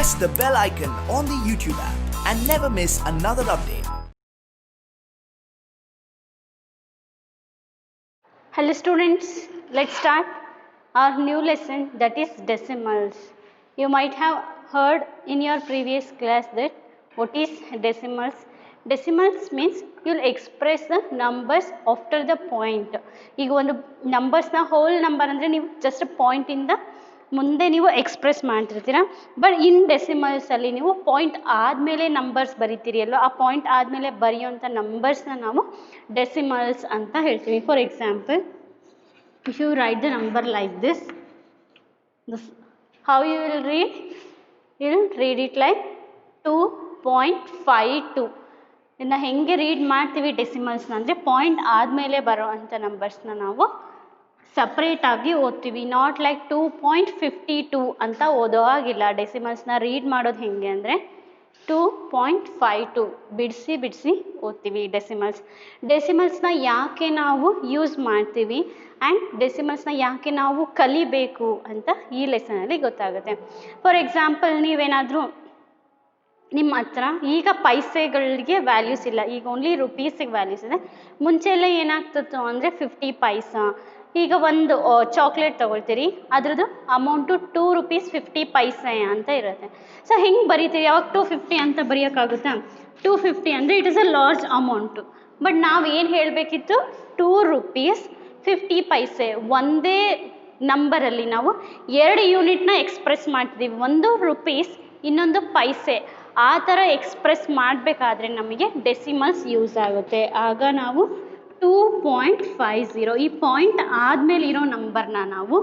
press the bell icon on the YouTube app and never miss another update. Hello students, let's start our new lesson, that is decimals. You might have heard in your previous class that what is decimals. Decimals means you'll express the numbers after the point. ಈಗ ಒಂದು ನಂಬರ್ಸ್ನ whole number ಅಂದರೆ ನೀವು just ಪಾಯಿಂಟಿಂದ ಮುಂದೆ ನೀವು express ಮಾಡ್ತಿರ್ತೀರ. But in ಡೆಸಿಮಲ್ಸಲ್ಲಿ ನೀವು point ಆದಮೇಲೆ numbers ಬರಿತೀರಿ ಅಲ್ವ, ಆ ಪಾಯಿಂಟ್ ಆದಮೇಲೆ ಬರೆಯುವಂಥ ನಂಬರ್ಸ್ನ ನಾವು ಡೆಸಿಮಲ್ಸ್ ಅಂತ ಹೇಳ್ತೀವಿ. For example, if you write the number like this, how you will read? You will read it like 2.52. ಇನ್ನು ಹೆಂಗೆ ರೀಡ್ ಮಾಡ್ತೀವಿ ಡೆಸಿಮಲ್ಸ್ನ ಅಂದರೆ ಪಾಯಿಂಟ್ ಆದಮೇಲೆ ಬರೋ ಅಂಥ ನಂಬರ್ಸ್ನ ನಾವು ಸಪ್ರೇಟಾಗಿ ಓದ್ತೀವಿ. ನಾಟ್ ಲೈಕ್ 2.52 ಅಂತ ಓದೋ ಹಾಗಿಲ್ಲ. ಡೆಸಿಮಲ್ಸ್ನ ರೀಡ್ ಮಾಡೋದು ಹೆಂಗೆ ಅಂದರೆ 2.52 ಬಿಡಿಸಿ ಓದ್ತೀವಿ ಡೆಸಿಮಲ್ಸ್ನ ಯಾಕೆ ನಾವು ಯೂಸ್ ಮಾಡ್ತೀವಿ ಆ್ಯಂಡ್ ಡೆಸಿಮಲ್ಸ್ನ ಯಾಕೆ ನಾವು ಕಲಿಬೇಕು ಅಂತ ಈ ಲೆಸನಲ್ಲಿ ಗೊತ್ತಾಗುತ್ತೆ. ಫಾರ್ ಎಕ್ಸಾಂಪಲ್, ನೀವೇನಾದರೂ ನಿಮ್ಮ ಹತ್ರ ಈಗ ಪೈಸೆಗಳಿಗೆ ವ್ಯಾಲ್ಯೂಸ್ ಇಲ್ಲ, ಈಗ ಓನ್ಲಿ ರುಪೀಸಿಗೆ ವ್ಯಾಲ್ಯೂಸ್ ಇದೆ. ಮುಂಚೆ ಎಲ್ಲ ಏನಾಗ್ತಿತ್ತು ಅಂದರೆ 50 ಪೈಸಾ. ಈಗ ಒಂದು ಚಾಕ್ಲೇಟ್ ತೊಗೊಳ್ತೀರಿ, ಅದ್ರದ್ದು ಅಮೌಂಟು 2 rupees 50 ಪೈಸೆ ಅಂತ ಇರುತ್ತೆ. ಸೊ ಹೆಂಗೆ ಬರೀತೀರಿ? ಯಾವಾಗ 250 ಅಂತ ಬರೆಯೋಕ್ಕಾಗುತ್ತಾ? 250 ಅಂದರೆ it is a large amount. But ನಾವು ಏನು ಹೇಳಬೇಕಿತ್ತು? 2 rupees 50 ಪೈಸೆ. ಒಂದೇ ನಂಬರಲ್ಲಿ ನಾವು 2 ಯೂನಿಟ್ನ ಎಕ್ಸ್ಪ್ರೆಸ್ ಮಾಡ್ತಿದ್ದೀವಿ, ಒಂದು ರುಪೀಸ್ ಇನ್ನೊಂದು ಪೈಸೆ. ಆ ಥರ ಎಕ್ಸ್ಪ್ರೆಸ್ ಮಾಡಬೇಕಾದ್ರೆ ನಮಗೆ ಡೆಸಿಮಲ್ಸ್ ಯೂಸ್ ಆಗುತ್ತೆ. ಆಗ ನಾವು 2.50 ಈ ಪಾಯಿಂಟ್ ಆದಮೇಲೆ ಇರೋ ನಂಬರ್ನ ನಾವು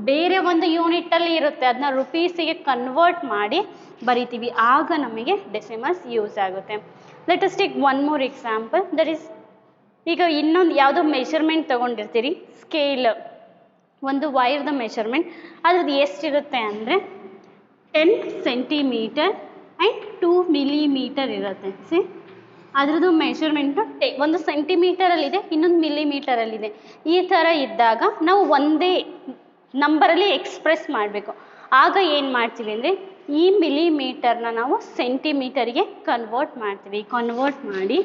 ಬೇರೆ ಒಂದು ಯೂನಿಟಲ್ಲಿ ಇರುತ್ತೆ ಅದನ್ನ ರುಪೀಸಿಗೆ ಕನ್ವರ್ಟ್ ಮಾಡಿ ಬರಿತೀವಿ. ಆಗ ನಮಗೆ ಡೆಸಿಮಲ್ಸ್ ಯೂಸ್ ಆಗುತ್ತೆ. Let us take one more example. That is, ಈಗ ಇನ್ನೊಂದು ಯಾವುದೋ ಮೆಷರ್ಮೆಂಟ್ ತೊಗೊಂಡಿರ್ತೀರಿ, ಸ್ಕೇಲ್, ಒಂದು ವೈರ್ದ ಮೆಷರ್ಮೆಂಟ್. ಅದ್ರದ್ದು ಎಷ್ಟಿರುತ್ತೆ ಅಂದರೆ 10 ಸೆಂಟಿಮೀಟರ್ ಆ್ಯಂಡ್ 2 ಮಿಲಿಮೀಟರ್ ಇರುತ್ತೆ. ಸಿ, ಅದರದ್ದು ಮೆಷರ್ಮೆಂಟು ಒಂದು ಸೆಂಟಿಮೀಟರಲ್ಲಿದೆ, ಇನ್ನೊಂದು ಮಿಲಿಮೀಟರಲ್ಲಿದೆ. ಈ ಥರ ಇದ್ದಾಗ ನಾವು ಒಂದೇ ನಂಬರಲ್ಲಿ ಎಕ್ಸ್ಪ್ರೆಸ್ ಮಾಡಬೇಕು. ಆಗ ಏನು ಮಾಡ್ತೀವಿ ಅಂದರೆ ಈ ಮಿಲಿಮೀಟರ್ನ ನಾವು ಸೆಂಟಿಮೀಟರಿಗೆ ಕನ್ವರ್ಟ್ ಮಾಡ್ತೀವಿ. ಕನ್ವರ್ಟ್ ಮಾಡಿ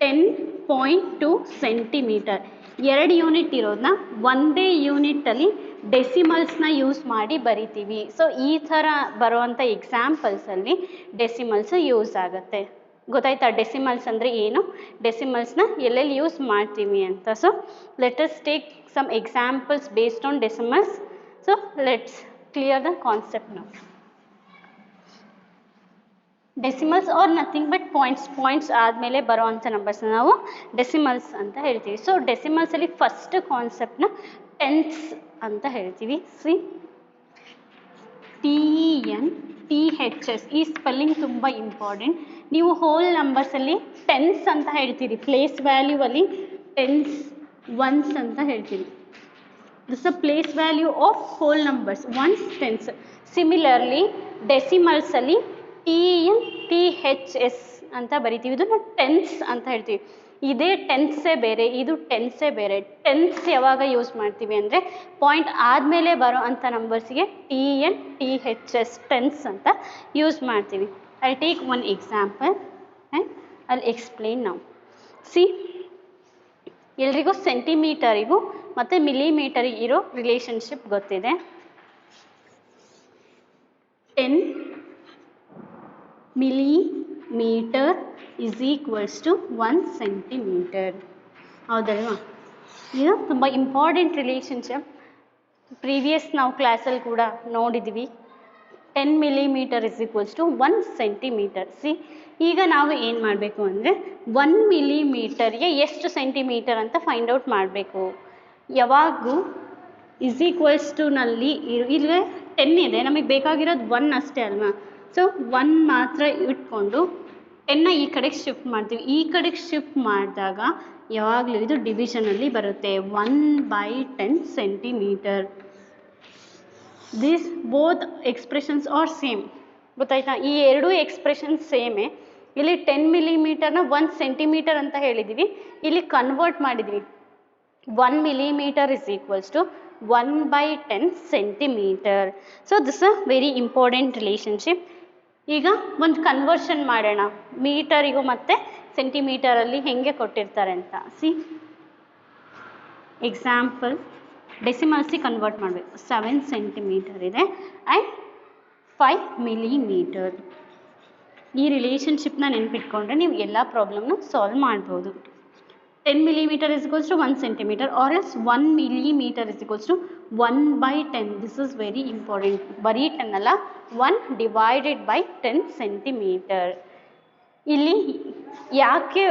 10.2 ಸೆಂಟಿಮೀಟರ್. 2 ಯೂನಿಟ್ ಇರೋದನ್ನ ಒಂದೇ ಯೂನಿಟಲ್ಲಿ ಡೆಸಿಮಲ್ಸ್ನ ಯೂಸ್ ಮಾಡಿ ಬರಿತೀವಿ. ಸೊ ಈ ಥರ ಬರುವಂಥ ಎಕ್ಸಾಂಪಲ್ಸಲ್ಲಿ ಡೆಸಿಮಲ್ಸ್ ಯೂಸ್ ಆಗುತ್ತೆ. ಗೊತ್ತಾಯ್ತಾ ಡೆಸಿಮಲ್ಸ್ ಅಂದರೆ ಏನು, ಡೆಸಿಮಲ್ಸ್ನ ಎಲ್ಲೆಲ್ಲಿ ಯೂಸ್ ಮಾಡ್ತೀವಿ ಅಂತ. So let us take some examples based on decimals. So let's clear the concept now. Decimals are nothing but points ಆದಮೇಲೆ ಬರೋ ಅಂಥ ನಂಬರ್ಸ್ನ ನಾವು ಡೆಸಿಮಲ್ಸ್ ಅಂತ ಹೇಳ್ತೀವಿ. ಸೊ ಡೆಸಿಮಲ್ಸಲ್ಲಿ ಫಸ್ಟ್ ಕಾನ್ಸೆಪ್ಟ್ನ ಟೆನ್ಸ್ ಅಂತ ಹೇಳ್ತೀವಿ. ಸಿ, TENTHS ಈ ಸ್ಪೆಲ್ಲಿಂಗ್ ತುಂಬ ಇಂಪಾರ್ಟೆಂಟ್. ನೀವು ಹೋಲ್ ನಂಬರ್ಸಲ್ಲಿ ಟೆನ್ಸ್ ಅಂತ ಹೇಳ್ತೀರಿ, ಪ್ಲೇಸ್ ವ್ಯಾಲ್ಯೂವಲ್ಲಿ ಟೆನ್ಸ್, ಒನ್ಸ್ ಅಂತ ಹೇಳ್ತೀರಿ. This a place value of whole numbers, ones, tens. Similarly ಡೆಸಿಮಲ್ಸಲ್ಲಿ TENTHS ಅಂತ ಬರಿತೀವಿ, ಇದನ್ನು ಟೆನ್ಸ್ ಅಂತ ಹೇಳ್ತೀವಿ. ಇದೇ ಟೆನ್ಸೇ ಬೇರೆ, ಇದು ಟೆನ್ಸೇ ಬೇರೆ. ಟೆನ್ಸ್ ಯಾವಾಗ ಯೂಸ್ ಮಾಡ್ತೀವಿ ಅಂದರೆ ಪಾಯಿಂಟ್ ಆದಮೇಲೆ ಬರೋ ಅಂಥ ನಂಬರ್ಸಿಗೆ TENTHS ಟೆನ್ಸ್ ಅಂತ ಯೂಸ್ ಮಾಡ್ತೀವಿ. I take one example and I explain now. C, ಎಲ್ರಿಗೂ ಸೆಂಟಿಮೀಟರಿಗೂ ಮತ್ತು ಮಿಲಿಮೀಟರಿಗೆ ಇರೋ ರಿಲೇಷನ್ಶಿಪ್ ಗೊತ್ತಿದೆ. 10 millimeter is equals to 1 centimeter. ಹೌದಲ್ವಾ? ಇದು ತುಂಬ ಇಂಪಾರ್ಟೆಂಟ್ ರಿಲೇಷನ್ಶಿಪ್. ಪ್ರೀವಿಯಸ್ ನಾವು ಕ್ಲಾಸಲ್ಲಿ ಕೂಡ ನೋಡಿದ್ವಿ. 10 millimeter is equals to 1 centimeter. C, ಈಗ ನಾವು ಏನು ಮಾಡಬೇಕು ಅಂದರೆ 1 millimeterಗೆ ಎಷ್ಟು ಸೆಂಟಿಮೀಟರ್ ಅಂತ ಫೈಂಡ್ ಔಟ್ ಮಾಡಬೇಕು. ಯಾವಾಗೂ ಇಸ್ ಈಕ್ವಲ್ಸ್ ಟು ನಲ್ಲಿ ಇಲ್ಲೇ 10 ಇದೆ, ನಮಗೆ ಬೇಕಾಗಿರೋದು 1 ಅಷ್ಟೇ ಅಲ್ವಾ? ಸೊ 1 ಮಾತ್ರ ಇಟ್ಕೊಂಡು 10ನ ಈ ಕಡೆಗೆ ಶಿಫ್ಟ್ ಮಾಡ್ತೀವಿ. ಈ ಕಡೆಗೆ ಶಿಫ್ಟ್ ಮಾಡಿದಾಗ ಯಾವಾಗಲೂ ಇದು ಡಿವಿಷನಲ್ಲಿ ಬರುತ್ತೆ, 1/10 centimetre. This both expressions are same. ಗೊತ್ತಾಯ್ತಾ? ಈ ಎರಡೂ ಎಕ್ಸ್ಪ್ರೆಷನ್ಸ್ ಸೇಮೇ. ಇಲ್ಲಿ 10 millimeterನ 1 centimeter ಅಂತ ಹೇಳಿದ್ದೀವಿ, ಇಲ್ಲಿ ಕನ್ವರ್ಟ್ ಮಾಡಿದ್ವಿ. 1 millimeter is equals to 1/10 centimeter. So this is a very important relationship. ಈಗ ಒಂದು ಕನ್ವರ್ಷನ್ ಮಾಡೋಣ ಮೀಟರಿಗೂ ಮತ್ತು ಸೆಂಟಿಮೀಟರಲ್ಲಿ ಹೆಂಗೆ ಕೊಟ್ಟಿರ್ತಾರೆ ಅಂತ. ಸಿ ಎಕ್ಸಾಂಪಲ್ ಡೆಸಿಮಲ್ಸಿಗೆ ಕನ್ವರ್ಟ್ ಮಾಡಬೇಕು. 7 ಸೆಂಟಿಮೀಟರ್ ಇದೆ ಆ್ಯಂಡ್ 5 ಮಿಲಿಮೀಟರ್. ಈ ರಿಲೇಷನ್ಶಿಪ್ನ ನೆನ್ಪಿಟ್ಕೊಂಡ್ರೆ ನೀವು ಎಲ್ಲ ಪ್ರಾಬ್ಲಮ್ನ ಸಾಲ್ವ್ ಮಾಡ್ಬೋದು. 10 millimeter is equals to 1 centimeter or else 1 millimeter is equals to 1/10. This is very important. ಬರೀ 10 ಅಲ್ಲ, 1 divided by 10 centimeter. ಇಲ್ಲಿ ಯಾಕೆ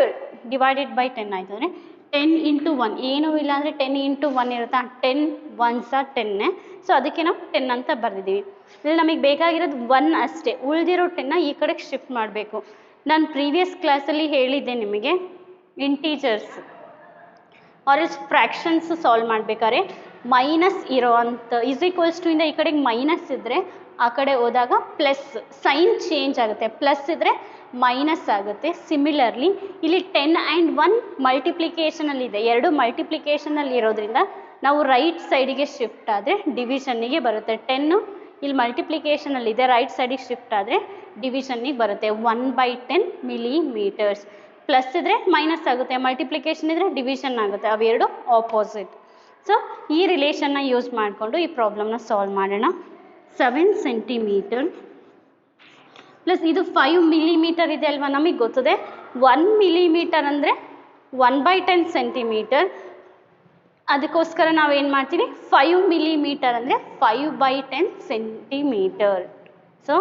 ಡಿವೈಡೆಡ್ ಬೈ 10 ಆಯಿತು ಅಂದರೆ 10 into 1 ಏನೂ ಇಲ್ಲ ಅಂದರೆ 10 into 1 ಇರುತ್ತಾ, 10 1s are 10. ಸೊ ಅದಕ್ಕೆ ನಾವು 10 ಅಂತ ಬರೆದಿದ್ದೀವಿ. ಇಲ್ಲಿ ನಮಗೆ ಬೇಕಾಗಿರೋದು 1 ಅಷ್ಟೇ, ಉಳಿದಿರೋ 10ನ ಈ ಕಡೆಗೆ ಶಿಫ್ಟ್ ಮಾಡಬೇಕು. ನಾನು ಪ್ರೀವಿಯಸ್ ಕ್ಲಾಸಲ್ಲಿ ಹೇಳಿದ್ದೆ ನಿಮಗೆ integers or else fractions solve ಮಾಡಬೇಕಾದ್ರೆ ಮೈನಸ್ ಇರೋ ಅಂಥ ಇಸ್ ಈಕ್ವಲ್ಸ್ ಟು ಇಂದ ಈ ಕಡೆಗೆ ಮೈನಸ್ ಇದ್ದರೆ ಆ ಕಡೆ ಹೋದಾಗ ಪ್ಲಸ್ ಸೈನ್ ಚೇಂಜ್ ಆಗುತ್ತೆ, ಪ್ಲಸ್ ಇದ್ದರೆ ಮೈನಸ್ ಆಗುತ್ತೆ. ಸಿಮಿಲರ್ಲಿ ಇಲ್ಲಿ 10 ಆ್ಯಂಡ್ 1 ಮಲ್ಟಿಪ್ಲಿಕೇಷನಲ್ಲಿದೆ, ಎರಡು ಮಲ್ಟಿಪ್ಲಿಕೇಷನಲ್ಲಿ ಇರೋದ್ರಿಂದ ನಾವು ರೈಟ್ ಸೈಡಿಗೆ ಶಿಫ್ಟ್ ಆದರೆ ಡಿವಿಷನ್ನಿಗೆ ಬರುತ್ತೆ. 10 ಇಲ್ಲಿ ಮಲ್ಟಿಪ್ಲಿಕೇಷನಲ್ಲಿದೆ, ರೈಟ್ ಸೈಡಿಗೆ ಶಿಫ್ಟ್ ಆದರೆ ಡಿವಿಷನ್ನಿಗೆ ಬರುತ್ತೆ. 1/10 millimeters. ಪ್ಲಸ್ ಇದ್ದರೆ ಮೈನಸ್ ಆಗುತ್ತೆ, ಮಲ್ಟಿಪ್ಲಿಕೇಶನ್ ಇದ್ದರೆ ಡಿವಿಷನ್ ಆಗುತ್ತೆ, ಅವೆರಡು ಆಪೋಸಿಟ್. ಸೊ ಈ ರಿಲೇಷನ್ನ ಯೂಸ್ ಮಾಡಿಕೊಂಡು ಈ ಪ್ರಾಬ್ಲಮ್ನ ಸಾಲ್ವ್ ಮಾಡೋಣ. 7 ಸೆಂಟಿಮೀಟರ್ ಪ್ಲಸ್ ಇದು 5 millimeter ಇದೆ ಅಲ್ವಾ, ನಮಗೆ ಗೊತ್ತದೆ 1 millimeter ಅಂದರೆ 1/10 ಸೆಂಟಿಮೀಟರ್. ಅದಕ್ಕೋಸ್ಕರ ನಾವೇನು ಮಾಡ್ತೀವಿ, 5 millimeter ಅಂದರೆ 5/10 centimetre. So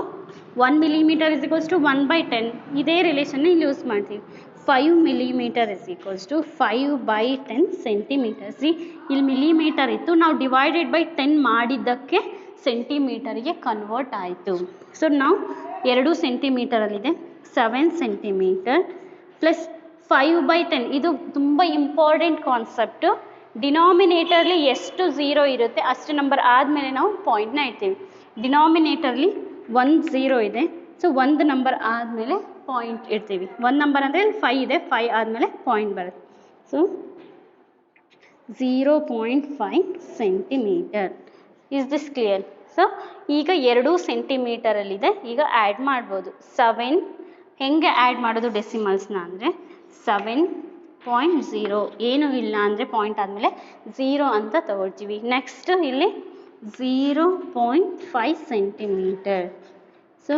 1 millimeter is equals to 1/10. ಇದೇ ರಿಲೇಷನ್ನ ಇಲ್ಲಿ ಯೂಸ್ ಮಾಡ್ತೀವಿ. 5 millimeter is equals to 5/10 centimeters. ಇಲ್ಲಿ ಮಿಲಿಮೀಟರ್ ಇತ್ತು, ನಾವು ಡಿವೈಡೆಡ್ ಬೈ 10 ಮಾಡಿದ್ದಕ್ಕೆ ಸೆಂಟಿಮೀಟರ್ಗೆ ಕನ್ವರ್ಟ್ ಆಯಿತು. ಸೊ ನಾವು 2 ಸೆಂಟಿಮೀಟರಲ್ಲಿದೆ 7 ಸೆಂಟಿಮೀಟರ್ ಪ್ಲಸ್ 5/10. ಇದು ತುಂಬ ಇಂಪಾರ್ಟೆಂಟ್ ಕಾನ್ಸೆಪ್ಟು. ಡಿನಾಮಿನೇಟರ್ಲಿ ಎಷ್ಟು 0 ಇರುತ್ತೆ ಅಷ್ಟು ನಂಬರ್ ಆದಮೇಲೆ ನಾವು ಪಾಯಿಂಟ್ನ ಇಡ್ತೀವಿ. ಡಿನಾಮಿನೇಟರ್ಲಿ 1 0 ಇದೆ, ಸೊ ಒಂದು ನಂಬರ್ ಆದಮೇಲೆ ಪಾಯಿಂಟ್ ಇಡ್ತೀವಿ. ಒಂದು ನಂಬರ್ ಅಂದರೆ 5 ಇದೆ, 5 ಆದಮೇಲೆ ಪಾಯಿಂಟ್ ಬರುತ್ತೆ. So 0.5 centimetre. Is this clear? So ಈಗ 2 ಸೆಂಟಿಮೀಟರಲ್ಲಿದೆ, ಈಗ ಆ್ಯಡ್ ಮಾಡ್ಬೋದು. 7 ಹೆಂಗೆ ಆ್ಯಡ್ ಮಾಡೋದು ಡೆಸಿಮಲ್ಸ್ನ ಅಂದರೆ 7.0 ಏನೂ ಇಲ್ಲ ಅಂದರೆ ಪಾಯಿಂಟ್ ಆದಮೇಲೆ 0 ಅಂತ ತಗೊಳ್ತೀವಿ. ನೆಕ್ಸ್ಟ್ ಇಲ್ಲಿ 0.5 ಸೆಂಟಿಮೀಟರ್. ಸೊ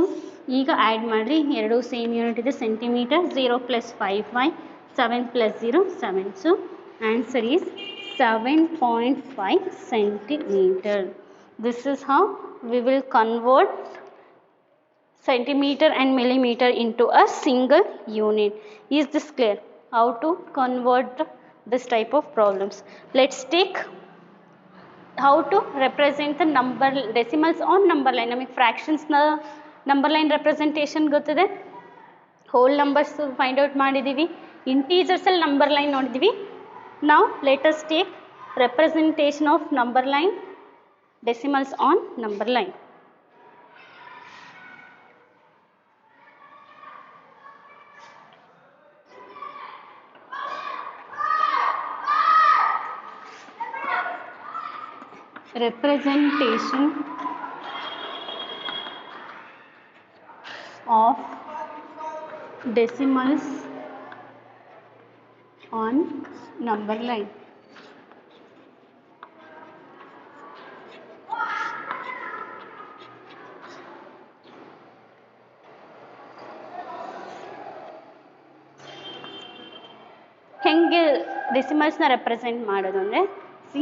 ಈಗ ಆ್ಯಡ್ ಮಾಡಿರಿ, 2 ಸೇಮ್ ಯೂನಿಟ್ ಇದೆ centimetre. 0 + 5 5, 7 + 0 7. So answer is 7.5 centimeter. This is how we will convert centimeter and millimeter into a single unit. Is this clear? How to convert this type of problems? Let's take how to represent the number decimals on number line. ನಮಗೆ ಫ್ರ್ಯಾಕ್ಷನ್ಸ್ನ number line representation ಗೊತ್ತಿದೆ, hole numbers find out ಮಾಡಿದ್ದೀವಿ, ಇಂಟೀಜರ್ಸಲ್ಲಿ number line ನೋಡಿದ್ದೀವಿ. ನಾವು let us take representation of number line, decimals on number line. Representation of decimals on number line. ಹೆಂಗೆ ಡೆಸಿಮಲ್ಸ್ನ represent ಮಾಡೋದು ಅಂದರೆ, C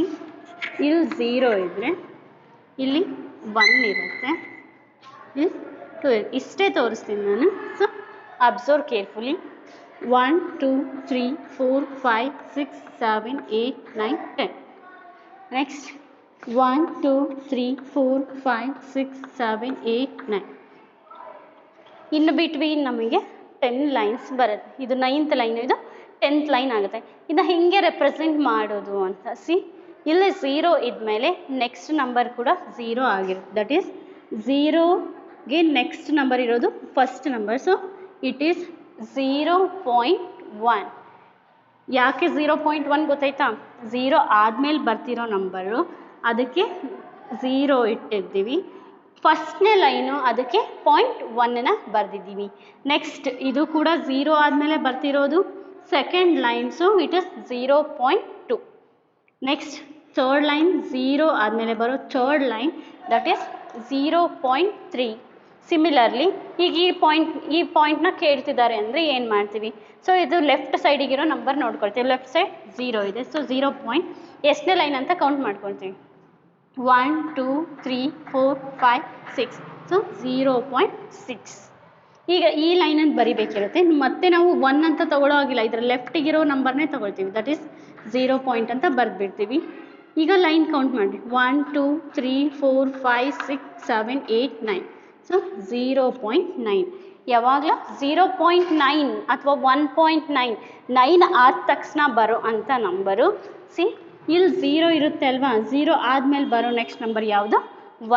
ಇಲ್ಲಿ 0 ಇದ್ದರೆ ಇಲ್ಲಿ 1 ಇರುತ್ತೆ, ಇಲ್ಲಿ 2 ಇಷ್ಟೇ ತೋರಿಸ್ತೀನಿ ನಾನು. So observe carefully. 1 2 3 4 5 6 7 8 9 10. ನೆಕ್ಸ್ಟ್ 1 2 3 4 5 6 7 8 9. ಇನ್ನು ಬಿಟ್ವೀನ್ ನಮಗೆ 10 ಲೈನ್ಸ್ ಬರುತ್ತೆ. ಇದು 9th ಲೈನ್, ಇದು 10th ಲೈನ್ ಆಗುತ್ತೆ. ಇದನ್ನ ಹೆಂಗೆ ರೆಪ್ರೆಸೆಂಟ್ ಮಾಡೋದು ಅಂತ, ಸಿ ಇಲ್ಲಿ 0 ಇದ್ಮೇಲೆ ನೆಕ್ಸ್ಟ್ ನಂಬರ್ ಕೂಡ 0 ಆಗಿರುತ್ತೆ. ದಟ್ ಈಸ್ 0ಗೆ ನೆಕ್ಸ್ಟ್ ನಂಬರ್ ಇರೋದು first number. So it is 0.1. ಯಾಕೆ 0.1 ಗೊತ್ತಾಯ್ತಾ? 0 ಆದಮೇಲೆ ಬರ್ತಿರೋ ನಂಬರು, ಅದಕ್ಕೆ 0 ಇಟ್ಟಿರ್ತೀವಿ. ಫಸ್ಟ್ನೇ ಲೈನು ಅದಕ್ಕೆ 0.1ನ ಬರೆದಿದ್ದೀವಿ. ನೆಕ್ಸ್ಟ್ ಇದು ಕೂಡ 0 ಆದಮೇಲೆ ಬರ್ತಿರೋದು second line, so it is 0.2. Next third line 0 ಆದಮೇಲೆ ಬರೋ third line that is 0.3. Similarly ಈಗ ಈ ಪಾಯಿಂಟ್ನ ಕೇಳ್ತಿದ್ದಾರೆ ಅಂದರೆ ಏನು ಮಾಡ್ತೀವಿ? ಸೊ ಇದು ಲೆಫ್ಟ್ ಸೈಡಿಗಿರೋ ನಂಬರ್ ನೋಡ್ಕೊಳ್ತೀವಿ. ಲೆಫ್ಟ್ ಸೈಡ್ 0 ಇದೆ, ಸೊ 0. ಎಷ್ಟನೇ ಲೈನ್ ಅಂತ ಕೌಂಟ್ ಮಾಡ್ಕೊಳ್ತೀವಿ? 1 2 3 4 5 6, ಸೊ 0.6. ಈಗ ಈ ಲೈನನ್ನು ಬರಿಬೇಕಿರುತ್ತೆ. ಮತ್ತೆ ನಾವು 1 ಅಂತ ತಗೊಳ್ಳೋ ಆಗಿಲ್ಲ, ಇದರ ಲೆಫ್ಟಿಗಿರೋ ನಂಬರ್ನೇ ತಗೊಳ್ತೀವಿ, ದಟ್ ಈಸ್ 0 ಪಾಯಿಂಟ್ ಅಂತ ಬರೆದ್ಬಿಡ್ತೀವಿ. ಈಗ ಲೈನ್ ಕೌಂಟ್ ಮಾಡಿ 1 2 3 4 5 6 7 8 9, ಸೊ 0.9. ಯಾವಾಗಲೂ 0.9 ಅಥವಾ 1.9 9 ಆದ ತಕ್ಷಣ ಬರೋ ಅಂಥ ನಂಬರು. ಸಿ ಇಲ್ಲಿ 0 ಇರುತ್ತೆ ಅಲ್ವಾ, 0 ಆದಮೇಲೆ ಬರೋ ನೆಕ್ಸ್ಟ್ ನಂಬರ್ ಯಾವುದು?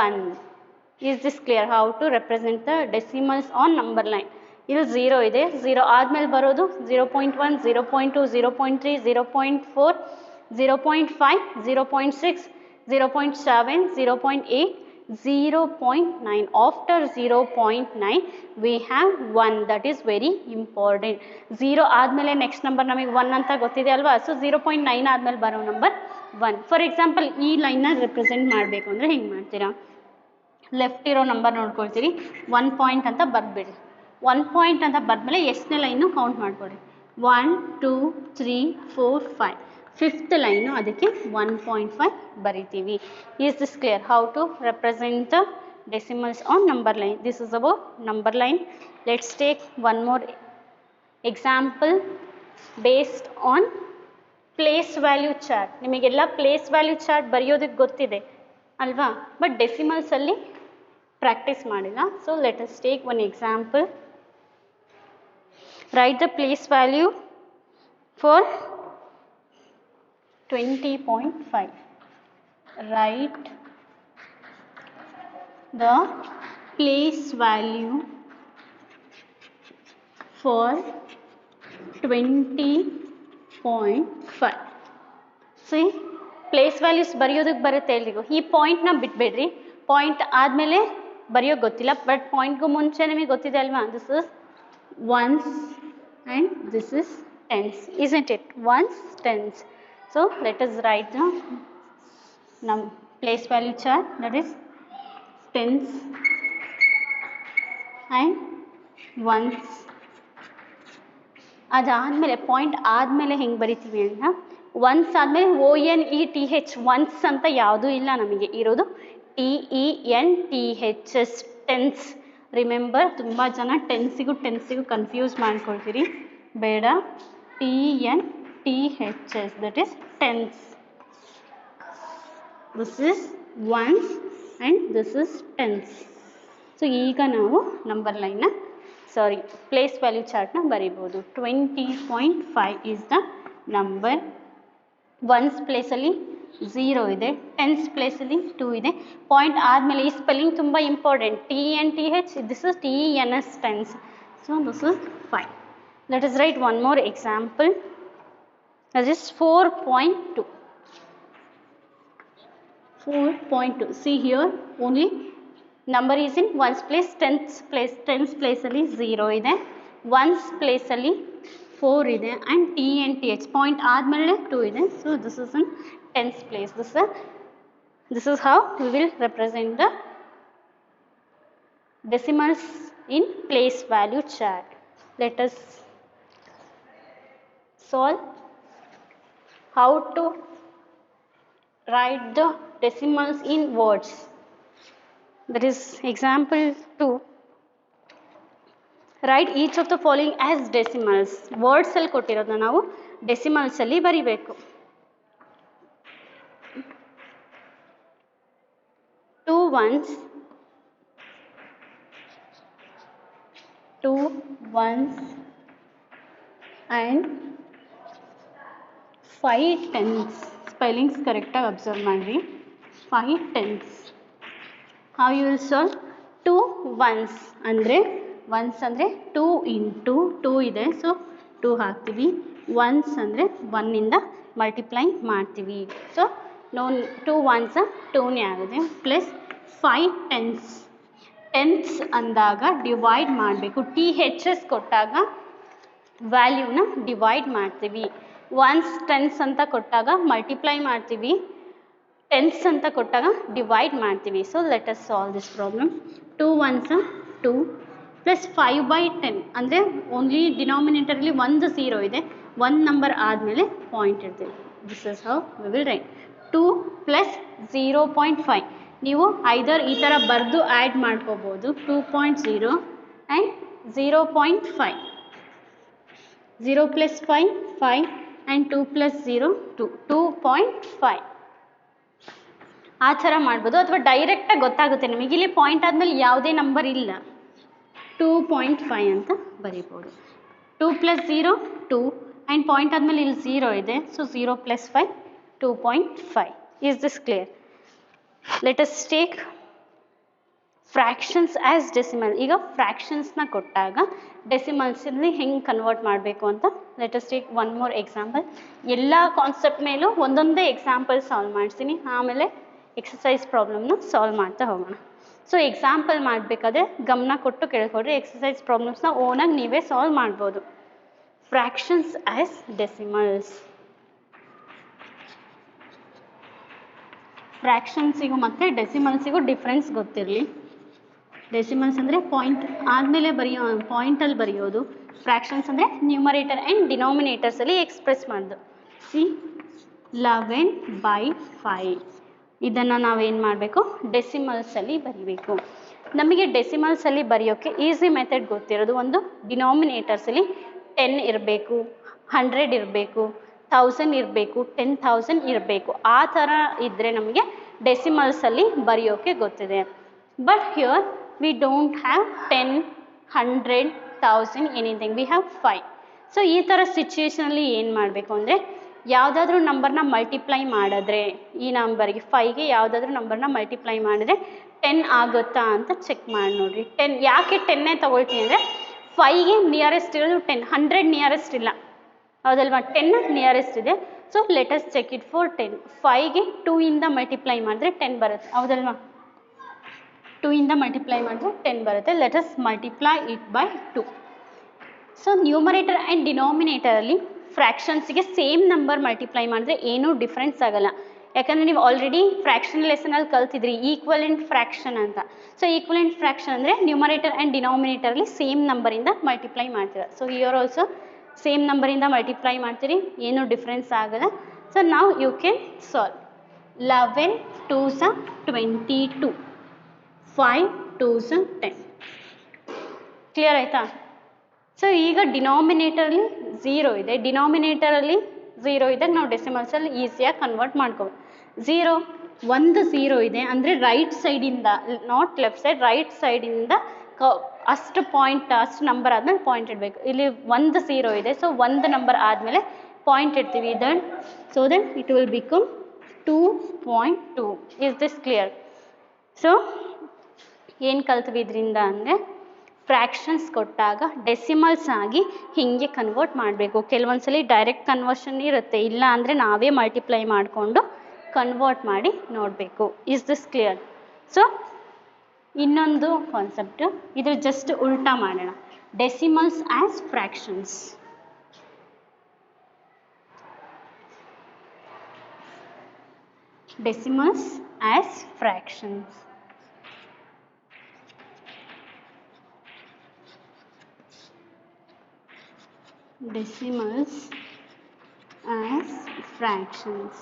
1. Is this clear? How to represent the decimals on number line. ಇಲ್ಲಿ 0 ಇದೆ, 0 ಆದಮೇಲೆ ಬರೋದು 0.1 0.2 0.3 0.4 0.5 0.6 0.7 0.8 0.9. After 0.9 we have 1. That is very important. 0 ಆದಮೇಲೆ ನೆಕ್ಸ್ಟ್ ನಂಬರ್ ನಮಗೆ 1 ಅಂತ ಗೊತ್ತಿದೆ ಅಲ್ವಾ, ಸೊ 0.9 ಆದಮೇಲೆ ಬರೋ ನಂಬರ್ 1. ಫಾರ್ ಎಕ್ಸಾಂಪಲ್ ಈ ಲೈನ್ನ ರೆಪ್ರೆಸೆಂಟ್ ಮಾಡಬೇಕು ಅಂದರೆ ಹೆಂಗೆ ಮಾಡ್ತೀರಾ? ಲೆಫ್ಟ್ ಇರೋ ನಂಬರ್ ನೋಡ್ಕೊಳ್ತೀರಿ, 1 ಪಾಯಿಂಟ್ ಅಂತ ಬರೆದ್ಬಿಡಿ. 1 ಪಾಯಿಂಟ್ ಅಂತ ಬರೆದ್ಮೇಲೆ ಎಷ್ಟನೇ ಲೈನು ಕೌಂಟ್ ಮಾಡಿಕೊಡಿ. 1 2 3 4 5. ಫಿಫ್ತ್ ಲೈನು ಅದಕ್ಕೆ 1.5 ಬರಿತೀವಿ. Is this clear? How to represent the decimals on number line. This is about number line. Let's take one more example based on place value chart. ನಿಮಗೆಲ್ಲ place value chart ಬರೆಯೋದಕ್ಕೆ ಗೊತ್ತಿದೆ ಅಲ್ವಾ, but ಡೆಸಿಮಲ್ಸಲ್ಲಿ practice ಮಾಡಿಲ್ಲ. So let us take one example. Write the place value for 20.5. Write the place value for 20.5. See, place values ಬರೆಯೋದಕ್ಕೆ ಬರುತ್ತೆ ಎಲ್ರಿಗೂ. ಈ ಪಾಯಿಂಟ್ನ ಬಿಟ್ಬಿಡ್ರಿ, ಪಾಯಿಂಟ್ ಆದಮೇಲೆ ಬರೆಯೋಕ್ಕೆ ಗೊತ್ತಿಲ್ಲ, ಬಟ್ ಪಾಯಿಂಟ್ಗೂ ಮುಂಚೆ ನಿಮಗೆ ಗೊತ್ತಿದೆ ಅಲ್ವಾ, this is once and this is tense, isn't it? Ones, tens. So let us write the place value chart, that is tens and ones. ಅದಾದಮೇಲೆ ಪಾಯಿಂಟ್ ಆದಮೇಲೆ ಹೆಂಗೆ ಬರಿತೀವಿ ಅಂತ, ಒನ್ಸ್ ಆದಮೇಲೆ ONETH, ಒನ್ಸ್ ಅಂತ ಯಾವುದೂ ಇಲ್ಲ, ನಮಗೆ ಇರೋದು TENTHS, ಟೆನ್ಸ್. ರಿಮೆಂಬರ್, ತುಂಬ ಜನ ಟೆನ್ಸಿಗೂ ಕನ್ಫ್ಯೂಸ್ ಮಾಡ್ಕೊಳ್ತೀರಿ, ಬೇಡ. TENTHS, that is tens. This is ones and this is tens. So ಈಗ ನಾವು ನಂಬರ್ ಲೈನ್ನ ಪ್ಲೇಸ್ ವ್ಯಾಲ್ಯೂ ಚಾರ್ಟ್ನ ಬರೀಬೋದು. 20.5 ಈಸ್ ದ ನಂಬರ್. ಒನ್ಸ್ ಪ್ಲೇಸಲ್ಲಿ 0 ಇದೆ, ಟೆನ್ಸ್ ಪ್ಲೇಸಲ್ಲಿ 2 ಇದೆ. ಪಾಯಿಂಟ್ ಆದಮೇಲೆ ಈ ಸ್ಪೆಲ್ಲಿಂಗ್ ತುಂಬ important. TENTH, this is TENS, tense. So this is 5. Let us write one more example. That is 4.2. 4.2. See here, only number is in ones place, tens place ಅಲ್ಲಿ 0 ಇದೆ, ones place ಅಲ್ಲಿ 4 ಇದೆ, and TENTH point ಆದಮೇಲೆ 2 ಇದೆ. So this is in tens place. This is how we will represent the decimals in place value chart. Let us solve how to write the decimals in words. That is example 2. Write each of the following as decimals. Words ಅಲ್ಲಿ ಕೊಟ್ಟಿರೋದನ್ನ ನಾವು decimals ಅಲ್ಲಿ ಬರಿಬೇಕು. 2 ones, 2 ones and 5 tens. Spellings ಕರೆಕ್ಟಾಗಿ observe ಮಾಡಿರಿ. 5 tens. How you will solve? 2 ones ಅಂದರೆ 2 into 2 ಇದೆ, so 2 ಹಾಕ್ತೀವಿ. Once ಅಂದರೆ 1ಇಂದ ಮಲ್ಟಿಪ್ಲೈ ಮಾಡ್ತೀವಿ, ಸೊ 2 ones 2ನೇ ಆಗುತ್ತೆ. Plus 5 tens. ಟೆನ್ಸ್ ಅಂದಾಗ ಡಿವೈಡ್ ಮಾಡಬೇಕು. ಟಿ ಹೆಚ್ ಎಸ್ ಕೊಟ್ಟಾಗ ವ್ಯಾಲ್ಯೂನ ಡಿವೈಡ್ ಮಾಡ್ತೀವಿ. ಒನ್ಸ್ ಟೆನ್ಸ್ ಅಂತ ಕೊಟ್ಟಾಗ ಮಲ್ಟಿಪ್ಲೈ ಮಾಡ್ತೀವಿ. ಟೆನ್ಸ್ ಅಂತ ಕೊಟ್ಟಾಗ ಡಿವೈಡ್ ಮಾಡ್ತೀವಿ. So let us solve this problem. 2 1s 2 plus 5/10 ಅಂದರೆ ಓನ್ಲಿ ಡಿನಾಮಿನೇಟರ್ಲಿ ಒಂದು 0 ಇದೆ, ಒಂದು ನಂಬರ್ ಆದಮೇಲೆ ಪಾಯಿಂಟ್ ಇರ್ತೀವಿ. This is how we will right. 2 plus 0.5 ನೀವು ಐದರ್ ಈ ಥರ ಬರೆದು ಆ್ಯಡ್ ಮಾಡ್ಕೋಬೋದು. 2.0 ಆ್ಯಂಡ್ 0.5. 0 ಪ್ಲಸ್ 5 5 ಆ್ಯಂಡ್ 2 ಪ್ಲಸ್ 0 2 2.5 ಆ ಥರ ಮಾಡ್ಬೋದು. ಅಥವಾ ಡೈರೆಕ್ಟಾಗಿ ಗೊತ್ತಾಗುತ್ತೆ ನಿಮಗೆ. ಇಲ್ಲಿ ಪಾಯಿಂಟ್ ಆದಮೇಲೆ ಯಾವುದೇ ನಂಬರ್ ಇಲ್ಲ, 2.5 ಅಂತ ಬರೀಬೋದು. 2 ಪ್ಲಸ್ 0 2 ಆ್ಯಂಡ್ ಪಾಯಿಂಟ್ ಆದಮೇಲೆ ಇಲ್ಲಿ 0 ಇದೆ. So 0 plus 5 2.5. Is this clear? Let us take fractions as decimal. ಈಗ ಫ್ರ್ಯಾಕ್ಷನ್ಸ್ನ ಕೊಟ್ಟಾಗ ಡೆಸಿಮಲ್ಸಲ್ಲಿ ಹೆಂಗೆ ಕನ್ವರ್ಟ್ ಮಾಡಬೇಕು ಅಂತ let us take one more example. ಎಲ್ಲ ಕಾನ್ಸೆಪ್ಟ್ ಮೇಲೂ ಒಂದೊಂದೇ ಎಕ್ಸಾಂಪಲ್ ಸಾಲ್ವ್ ಮಾಡ್ತೀನಿ, ಆಮೇಲೆ ಎಕ್ಸಸೈಸ್ ಪ್ರಾಬ್ಲಮ್ನ ಸಾಲ್ವ್ ಮಾಡ್ತಾ ಹೋಗೋಣ. ಸೊ ಎಕ್ಸಾಂಪಲ್ ಮಾಡಬೇಕಾದ್ರೆ ಗಮನ ಕೊಟ್ಟು ಕೇಳ್ಕೊಡ್ರಿ. ಎಕ್ಸಸೈಸ್ ಪ್ರಾಬ್ಲಮ್ಸ್ನ ಓನಾಗಿ ನೀವೇ ಸಾಲ್ವ್ ಮಾಡ್ಬೋದು. Fractions as decimals. ಫ್ರ್ಯಾಕ್ಷನ್ಸಿಗೂ ಮತ್ತು ಡೆಸಿಮಲ್ಸಿಗೂ ಡಿಫ್ರೆನ್ಸ್ ಗೊತ್ತಿರಲಿ. ಡೆಸಿಮಲ್ಸ್ ಅಂದರೆ ಪಾಯಿಂಟ್ ಆದಮೇಲೆ ಪಾಯಿಂಟಲ್ಲಿ ಬರೆಯೋದು. ಫ್ರ್ಯಾಕ್ಷನ್ಸ್ ಅಂದರೆ ನ್ಯೂಮರೇಟರ್ ಆ್ಯಂಡ್ ಡಿನಾಮಿನೇಟರ್ಸಲ್ಲಿ ಎಕ್ಸ್ಪ್ರೆಸ್ ಮಾಡೋದು. ಸಿ 11/5 ಇದನ್ನು ನಾವೇನು ಮಾಡಬೇಕು, ಡೆಸಿಮಲ್ಸಲ್ಲಿ ಬರೀಬೇಕು. ನಮಗೆ ಡೆಸಿಮಲ್ಸಲ್ಲಿ ಬರೆಯೋಕ್ಕೆ ಈಸಿ ಮೆಥಡ್ ಗೊತ್ತಿರೋದು. ಒಂದು ಡಿನಾಮಿನೇಟರ್ಸಲ್ಲಿ 10 ಇರಬೇಕು, 100 ಇರಬೇಕು, 1000 ಇರಬೇಕು, 10,000 ಇರಬೇಕು. ಆ ಥರ ಇದ್ದರೆ ನಮಗೆ ಡೆಸಿಮಲ್ಸಲ್ಲಿ ಬರೆಯೋಕ್ಕೆ ಗೊತ್ತಿದೆ. But here we don't have 10, 100, 1000 anything. We have 5. So ಈ ಥರ ಸಿಚುವೇಷನಲ್ಲಿ ಏನು ಮಾಡಬೇಕು ಅಂದರೆ, ಯಾವುದಾದ್ರೂ ನಂಬರ್ನ ಮಲ್ಟಿಪ್ಲೈ ಮಾಡಿದ್ರೆ, ಈ ನಂಬರ್ಗೆ 5ಗೆ ಯಾವುದಾದ್ರೂ ನಂಬರ್ನ ಮಲ್ಟಿಪ್ಲೈ ಮಾಡಿದ್ರೆ 10 ಆಗುತ್ತಾ ಅಂತ ಚೆಕ್ ಮಾಡಿ ನೋಡಿರಿ. 10 ಯಾಕೆ 10 ತೊಗೊಳ್ತೀನಿ ಅಂದರೆ, 5ಗೆ ನಿಯರೆಸ್ಟ್ ಇರೋದು 10, 100 ನಿಯರೆಸ್ಟ್ ಇಲ್ಲ, ಹೌದಲ್ವಾ? 10 ನಿಯರೆಸ್ಟ್ ಇದೆ. So let us check it for 10. 5ಗೆ 2 ಇಂದ ಮಲ್ಟಿಪ್ಲೈ ಮಾಡಿದ್ರೆ 10 ಬರುತ್ತೆ, ಹೌದಲ್ವಾ? 2 ಇಂದ ಮಲ್ಟಿಪ್ಲೈ ಮಾಡಿದ್ರೆ 10 ಬರುತ್ತೆ. Let us multiply it by 2. So numerator and ಡಿನಾಮಿನೇಟರಲ್ಲಿ ಫ್ರ್ಯಾಕ್ಷನ್ಸ್ಗೆ ಸೇಮ್ ನಂಬರ್ ಮಲ್ಟಿಪ್ಲೈ ಮಾಡಿದ್ರೆ ಏನೂ ಡಿಫ್ರೆನ್ಸ್ ಆಗೋಲ್ಲ. ಯಾಕಂದರೆ ನೀವು ಆಲ್ರೆಡಿ ಫ್ರ್ಯಾಕ್ಷನ್ ಲೆಸನಲ್ಲಿ ಕಲ್ತಿದ್ರಿ ಈಕ್ವಲೆಂಟ್ ಫ್ರ್ಯಾಕ್ಷನ್ ಅಂತ. ಸೊ ಈಕ್ವಲೆಂಟ್ ಫ್ರ್ಯಾಕ್ಷನ್ ಅಂದರೆ ನ್ಯೂಮರೇಟರ್ ಆ್ಯಂಡ್ ಡಿನಾಮಿನೇಟರಲ್ಲಿ ಸೇಮ್ ನಂಬರಿಂದ ಮಲ್ಟಿಪ್ಲೈ ಮಾಡ್ತೀರ. ಸೊ ಹಿಯರ್ ಆಲ್ಸೋ ಸೇಮ್ ನಂಬರಿಂದ ಮಲ್ಟಿಪ್ಲೈ ಮಾಡ್ತೀರಿ, ಏನೂ ಡಿಫ್ರೆನ್ಸ್ ಆಗೋಲ್ಲ. ಸೊ ನಾವು you can solve. 11 2s 22, 5 2s 10. Clear ಆಯಿತಾ? ಸೊ ಈಗ ಡಿನಾಮಿನೇಟರಲ್ಲಿ 0 ಇದೆ, ಡಿನಾಮಿನೇಟರಲ್ಲಿ 0 ಇದೆ, ನಾವು ಡೆಸಿಮಲ್ಸಲ್ಲಿ ಈಸಿಯಾಗಿ ಕನ್ವರ್ಟ್ ಮಾಡ್ಕೋಬೋದು. 0 ಇದೆ ಅಂದರೆ ರೈಟ್ ಸೈಡಿಂದ, ನಾಟ್ ಲೆಫ್ಟ್ ಸೈಡ್, ರೈಟ್ ಸೈಡಿಂದ ಅಷ್ಟು ಪಾಯಿಂಟ್, ಅಷ್ಟು ನಂಬರ್ ಆದಮೇಲೆ ಪಾಯಿಂಟ್ ಇಡಬೇಕು. ಇಲ್ಲಿ 0 ಇದೆ, ಸೊ ಒಂದು ನಂಬರ್ ಆದಮೇಲೆ ಪಾಯಿಂಟ್ ಇಡ್ತೀವಿ. So then it will become 2.2. Is this clear? So ಏನು ಕಲ್ತ್ವಿ ಇದರಿಂದ ಅಂದರೆ, ಫ್ರ್ಯಾಕ್ಷನ್ಸ್ ಕೊಟ್ಟಾಗ ಡೆಸಿಮಲ್ಸ್ ಆಗಿ ಹೀಗೆ ಕನ್ವರ್ಟ್ ಮಾಡಬೇಕು. ಕೆಲವೊಂದ್ಸಲಿ ಡೈರೆಕ್ಟ್ ಕನ್ವರ್ಷನ್ ಇರುತ್ತೆ, ಇಲ್ಲ ಅಂದರೆ ನಾವೇ ಮಲ್ಟಿಪ್ಲೈ ಮಾಡಿಕೊಂಡು ಕನ್ವರ್ಟ್ ಮಾಡಿ ನೋಡಬೇಕು. Is this clear? ಸೊ ಇನ್ನೊಂದು ಕಾನ್ಸೆಪ್ಟು, ಇದು ಜಸ್ಟ್ ಉಲ್ಟಾ ಮಾಡೋಣ. Decimals as fractions. Decimals as fractions. Decimals as fractions.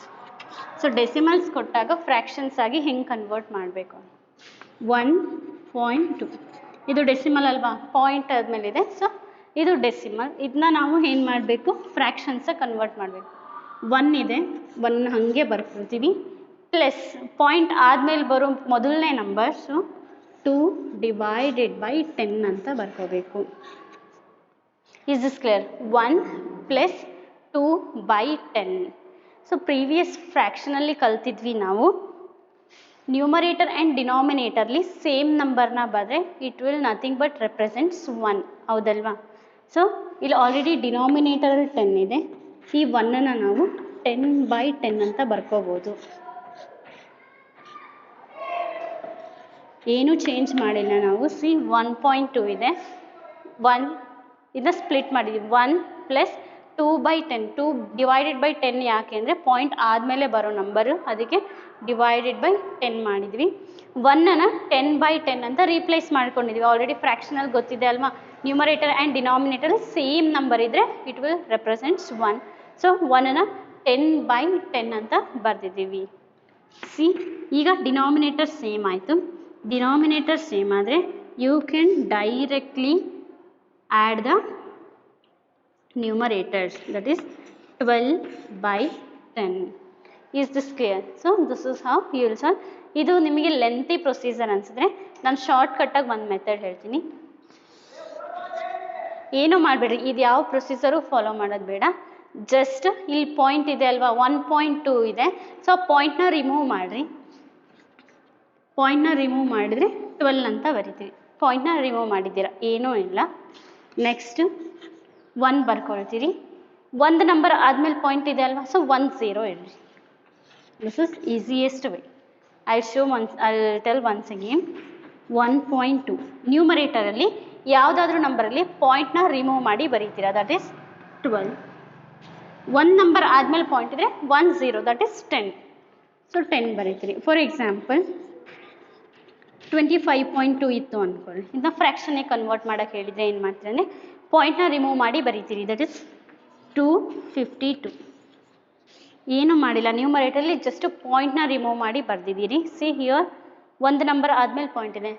So decimals ಕೊಟ್ಟಾಗ ಫ್ರ್ಯಾಕ್ಷನ್ಸ್ ಆಗಿ ಹೆಂಗೆ ಕನ್ವರ್ಟ್ ಮಾಡಬೇಕು? 1.2 ಇದು ಡೆಸಿಮಲ್ ಅಲ್ವಾ, ಪಾಯಿಂಟ್ ಆದಮೇಲಿದೆ. ಸೊ ಇದು ಡೆಸಿಮಲ್. ಇದನ್ನ ನಾವು ಏನು ಮಾಡಬೇಕು, ಫ್ರ್ಯಾಕ್ಷನ್ಸಾಗಿ ಕನ್ವರ್ಟ್ ಮಾಡಬೇಕು. 1 ಇದೆ, 1 ಹಾಗೆ ಬರ್ಕೊಳ್ತೀವಿ, ಪ್ಲಸ್ ಪಾಯಿಂಟ್ ಆದಮೇಲೆ ಬರೋ ಮೊದಲನೇ ನಂಬರ್ಸು 2 / 10 ಅಂತ ಬರ್ಕೋಬೇಕು. Is this clear? 1 plus 2/10. So previous ಫ್ರ್ಯಾಕ್ಷನಲ್ಲಿ ಕಲ್ತಿದ್ವಿ ನಾವು, ನ್ಯೂಮರೇಟರ್ ಆ್ಯಂಡ್ ಡಿನಾಮಿನೇಟರ್ಲಿ ಸೇಮ್ ನಂಬರ್ನ ಬರೆದ್ರೆ it will nothing but represents 1, ಹೌದಲ್ವಾ? ಸೊ ಇಲ್ಲಿ ಆಲ್ರೆಡಿ ಡಿನಾಮಿನೇಟರಲ್ಲಿ 10 ಇದೆ, ಈ 1ಅನ್ನು ನಾವು 10/10 ಅಂತ ಬರ್ಕೋಬೋದು. ಏನು ಚೇಂಜ್ ಮಾಡಿಲ್ಲ ನಾವು. ಸಿ 1.2 ಇದೆ, 1 ಇದನ್ನ ಸ್ಪ್ಲಿಟ್ ಮಾಡಿದ್ವಿ, 1 ಪ್ಲಸ್ 2/10, 2 ಡಿವೈಡೆಡ್ ಬೈ 10 ಯಾಕೆ ಅಂದರೆ ಪಾಯಿಂಟ್ ಆದಮೇಲೆ ಬರೋ ನಂಬರು, ಅದಕ್ಕೆ ಡಿವೈಡೆಡ್ ಬೈ 10 ಮಾಡಿದ್ವಿ. 1ಅನ್ನು 10/10 ಅಂತ ರೀಪ್ಲೇಸ್ ಮಾಡ್ಕೊಂಡಿದ್ವಿ. ಆಲ್ರೆಡಿ ಫ್ರ್ಯಾಕ್ಷನಲ್ಲಿ ಗೊತ್ತಿದೆ ಅಲ್ವಾ, numerator and denominator same number ಇದ್ದರೆ ಇಟ್ ವಿಲ್ ರೆಪ್ರೆಸೆಂಟ್ಸ್ 1. ಸೊ 1ಅನ್ನು 10/10 ಅಂತ ಬರೆದಿದ್ದೀವಿ. ಸಿ ಈಗ ಡಿನಾಮಿನೇಟರ್ ಸೇಮ್ ಆಯಿತು. ಡಿನಾಮಿನೇಟರ್ ಸೇಮ್ ಆದರೆ you can directly add the numerators, that is 12/10. Is this clear? So this is how you will solve. ಇದು ನಿಮಗೆ lengthy procedure ಅನಿಸಿದ್ರೆ ನಾನು ಶಾರ್ಟ್ಕಟ್ಟಾಗಿ ಒಂದು ಮೆಥಡ್ ಹೇಳ್ತೀನಿ. ಏನೂ ಮಾಡಬೇಡ್ರಿ, ಇದು ಯಾವ ಪ್ರೊಸೀಜರು ಫಾಲೋ ಮಾಡೋದು ಬೇಡ. ಜಸ್ಟ್ ಇಲ್ಲಿ ಪಾಯಿಂಟ್ ಇದೆ ಅಲ್ವಾ, 1.2 ಇದೆ, ಸೊ ಪಾಯಿಂಟ್ನ ರಿಮೂವ್ ಮಾಡಿರಿ. ಪಾಯಿಂಟ್ನ ರಿಮೂವ್ ಮಾಡಿದರೆ 12 ಅಂತ ಬರಿತೀವಿ. ಪಾಯಿಂಟ್ನ ರಿಮೂವ್ ಮಾಡಿದ್ದೀರಾ, ಏನೂ ಇಲ್ಲ. ನೆಕ್ಸ್ಟ್ 1 ಬರ್ಕೊಳ್ತೀರಿ. ಒಂದು ನಂಬರ್ ಆದಮೇಲೆ ಪಾಯಿಂಟ್ ಇದೆ ಅಲ್ವಾ, ಸೊ 1 0 ಇಡ್ರಿ. This is easiest way. I tell once again. 1.2 ನ್ಯೂಮರೇಟರಲ್ಲಿ ಯಾವುದಾದ್ರೂ ನಂಬರಲ್ಲಿ ಪಾಯಿಂಟ್ನ ರಿಮೂವ್ ಮಾಡಿ ಬರೀತೀರಾ, ದಟ್ ಈಸ್ 12. ಒಂದು ನಂಬರ್ ಆದಮೇಲೆ ಪಾಯಿಂಟ್ ಇದ್ದರೆ 1 0, ದಟ್ ಈಸ್ 10. ಸೊ 10 ಬರೀತೀರಿ. ಫಾರ್ ಎಕ್ಸಾಂಪಲ್ 25.2 ಇತ್ತು ಅಂದ್ಕೊಳ್ಳಿ, ಇದನ್ನ ಫ್ರ್ಯಾಕ್ಷನ್ಗೆ ಕನ್ವರ್ಟ್ ಮಾಡೋಕ್ಕೆ ಹೇಳಿದರೆ ಏನು ಮಾಡ್ತೀರಿ ಅಂದರೆ ಪಾಯಿಂಟ್ನ ರಿಮೂವ್ ಮಾಡಿ ಬರೀತೀರಿ, ದಟ್ ಇಸ್ 252. ಏನೂ ಮಾಡಿಲ್ಲ, ನ್ಯೂಮರೇಟರಲ್ಲಿ ಜಸ್ಟ್ ಪಾಯಿಂಟ್ನ ರಿಮೂವ್ ಮಾಡಿ ಬರೆದಿದ್ದೀರಿ. ಸಿ ಹಿಯರ್ ಒಂದು ನಂಬರ್ ಆದಮೇಲೆ ಪಾಯಿಂಟ್ ಇದೆ,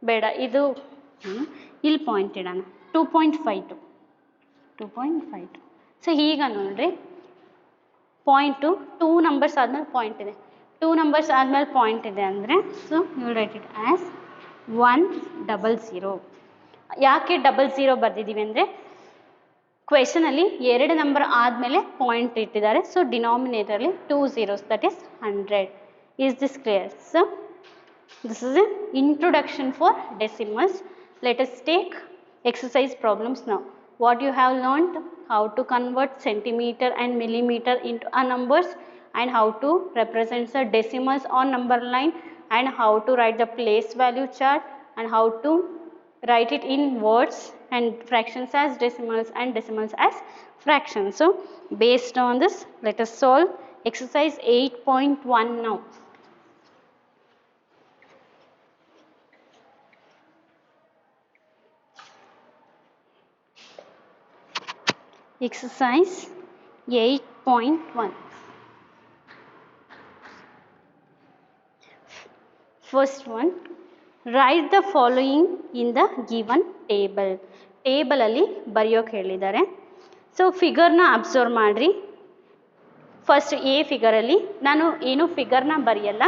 ಬೇಡ ಇದು ಇಲ್ಲಿ ಪಾಯಿಂಟ್ ಇಡೋಣ, 2.52. ಸೊ ಈಗ ನೋಡಿರಿ, ಪಾಯಿಂಟು 2 ನಂಬರ್ಸ್ ಆದಮೇಲೆ ಪಾಯಿಂಟ್ ಇದೆ, 2 ನಂಬರ್ಸ್ ಆದಮೇಲೆ ಪಾಯಿಂಟ್ ಇದೆ ಅಂದರೆ so you will write it as 100. ಯಾಕೆ 00 ಬರೆದಿದ್ದೀವಿ ಅಂದರೆ ಕ್ವೆಶನಲ್ಲಿ 2 ನಂಬರ್ ಆದಮೇಲೆ ಪಾಯಿಂಟ್ ಇಟ್ಟಿದ್ದಾರೆ, ಸೊ ಡಿನಾಮಿನೇಟರ್ಲಿ 2 zeros, that is 100. Is this clear? So this is a introduction for decimals. Let us take exercise problems now. What you have learned, how to convert centimeter and millimeter into a numbers, and how to represent the decimals on number line, and how to write the place value chart, and how to write it in words and fractions as decimals and decimals as fractions. So based on this, let us solve exercise 8.1 now. Exercise 8.1. First one, write the following in the given table. ಟೇಬಲಲ್ಲಿ ಬರೆಯೋಕೆ ಹೇಳಿದ್ದಾರೆ. So ಫಿಗರ್ನ observe ಮಾಡಿರಿ. First A ಫಿಗರಲ್ಲಿ ನಾನು ಏನು ಫಿಗರ್ನ ಬರೆಯಲ್ಲ,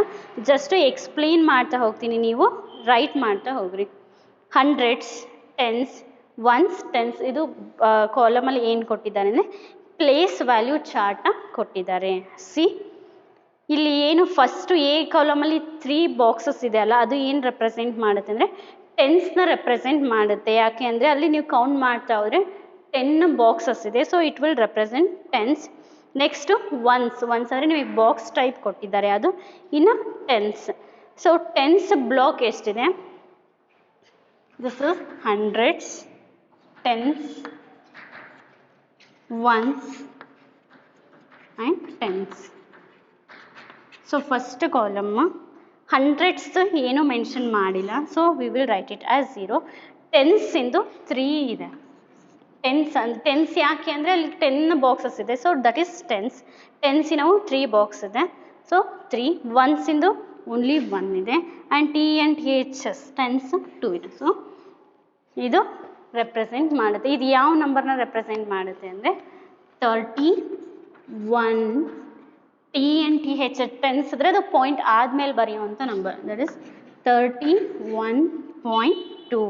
just explain ಮಾಡ್ತಾ ಹೋಗ್ತೀನಿ, ನೀವು right ಮಾಡ್ತಾ ಹೋಗ್ರಿ. Hundreds, tens, once, tense, ಇದು ಕಾಲಮಲ್ಲಿ ಏನು ಕೊಟ್ಟಿದ್ದಾರೆ ಅಂದರೆ ಪ್ಲೇಸ್ ವ್ಯಾಲ್ಯೂ ಚಾರ್ಟ್ನ ಕೊಟ್ಟಿದ್ದಾರೆ. ಸಿ ಇಲ್ಲಿ ಏನು ಫಸ್ಟು ಎ ಕಾಲಮಲ್ಲಿ 3 ಬಾಕ್ಸಸ್ ಇದೆ ಅಲ್ಲ, ಅದು ಏನು ರೆಪ್ರೆಸೆಂಟ್ ಮಾಡುತ್ತೆ ಅಂದರೆ ಟೆನ್ಸ್ನ ರೆಪ್ರೆಸೆಂಟ್ ಮಾಡುತ್ತೆ. ಯಾಕೆ ಅಂದರೆ ಅಲ್ಲಿ ನೀವು ಕೌಂಟ್ ಮಾಡ್ತಾ ಹೋದರೆ 10 ಬಾಕ್ಸಸ್ ಇದೆ, so it will represent tens. Next ones ಅಂದರೆ ನಿಮಗೆ ಬಾಕ್ಸ್ ಟೈಪ್ ಕೊಟ್ಟಿದ್ದಾರೆ, ಅದು ಇನ್ನು ಟೆನ್ಸ್. ಸೊ ಟೆನ್ಸ್ ಬ್ಲಾಕ್ ಎಷ್ಟಿದೆ? This is hundreds, tens, ones and tens. So first column hundreds ಏನು ಮೆನ್ಷನ್ ಮಾಡಿಲ್ಲ, so we will write it as 0. ಟೆನ್ಸಿಂದು 3 ಇದೆ. ಟೆನ್ಸ್ ಯಾಕೆ ಅಂದರೆ ಅಲ್ಲಿ 10 ಬಾಕ್ಸಸ್ ಇದೆ, ಸೊ ದಟ್ ಈಸ್ ಟೆನ್ಸ್. ಟೆನ್ಸಿನವು 3 ಬಾಕ್ಸ್ ಇದೆ, ಸೊ 3. ಒನ್ಸಿಂದು ಓನ್ಲಿ 1 ಇದೆ, and T and T H S tens 2 ಇದೆ. ಸೊ ಇದು ರೆಪ್ರೆಸೆಂಟ್ ಮಾಡುತ್ತೆ. ಇದು ಯಾವ ನಂಬರ್ನ ರೆಪ್ರೆಸೆಂಟ್ ಮಾಡುತ್ತೆ ಅಂದರೆ 31. T and T H tense ಅಂದರೆ ಅದು ಪಾಯಿಂಟ್ ಆದಮೇಲೆ ಬರೆಯುವಂಥ ನಂಬರ್, ದಟ್ ಇಸ್ 31.2.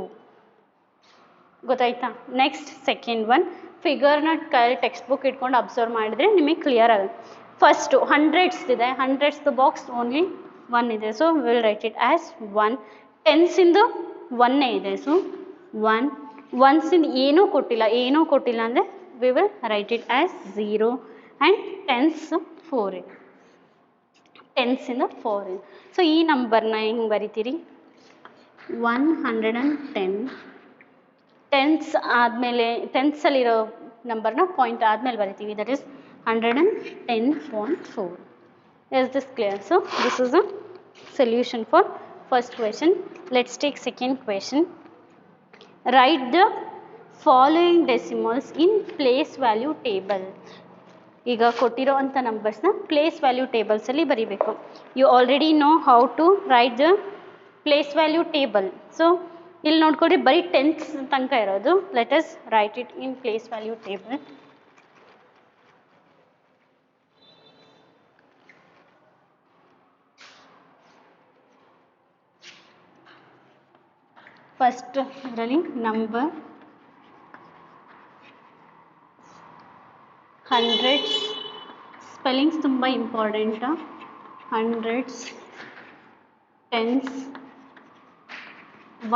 ಗೊತ್ತಾಯ್ತಾ? ನೆಕ್ಸ್ಟ್ ಸೆಕೆಂಡ್ ಒನ್, ಫಿಗರ್ನ ಟೆಕ್ಸ್ಟ್ ಬುಕ್ ಇಟ್ಕೊಂಡು ಅಬ್ಸರ್ವ್ ಮಾಡಿದರೆ ನಿಮಗೆ ಕ್ಲಿಯರ್ ಆಗುತ್ತೆ. ಫಸ್ಟು ಹಂಡ್ರೆಡ್ಸ್ ಇದೆ, ಹಂಡ್ರೆಡ್ಸ್ದು ಬಾಕ್ಸ್ ಓನ್ಲಿ 1 ಇದೆ, so will write it as 1. ಟೆನ್ಸಿಂದು 1 ಇದೆ, ಸೊ 1. ಒನ್ಸಿಂದ ಏನೂ ಕೊಟ್ಟಿಲ್ಲ ಅಂದರೆ V will write it as 0. And tense 4 ಇದೆ, ಟೆನ್ಸಿಂದ 4 ಇದೆ. ಸೊ ಈ ನಂಬರ್ನ ಹೆಂಗೆ ಬರಿತೀರಿ? 110 ಟೆನ್ಸ್ ಆದಮೇಲೆ ಟೆನ್ಸಲ್ಲಿರೋ ನಂಬರ್ನ ಪಾಯಿಂಟ್ ಆದಮೇಲೆ ಬರಿತೀವಿ, that is 110.4. Is this clear? So this is a solution for first question. Let's take second question. Write the following decimals in place value table. ಈಗ ಕೊಟ್ಟಿರೋ ಅಂಥ ನಂಬರ್ಸ್ನ ಪ್ಲೇಸ್ ವ್ಯಾಲ್ಯೂ ಟೇಬಲ್ಸಲ್ಲಿ ಬರೀಬೇಕು. You already know how to write the place value table. So ಇಲ್ಲಿ ನೋಡ್ಕೊಡ್ರಿ ಬರೀ tens ತನಕ ಇರೋದು. Let us write it in place value table. First ಇದರಲ್ಲಿ ನಂಬರ್, ಹಂಡ್ರೆಡ್ಸ್, ಸ್ಪೆಲ್ಲಿಂಗ್ಸ್ ತುಂಬ important. Hundreds, tens,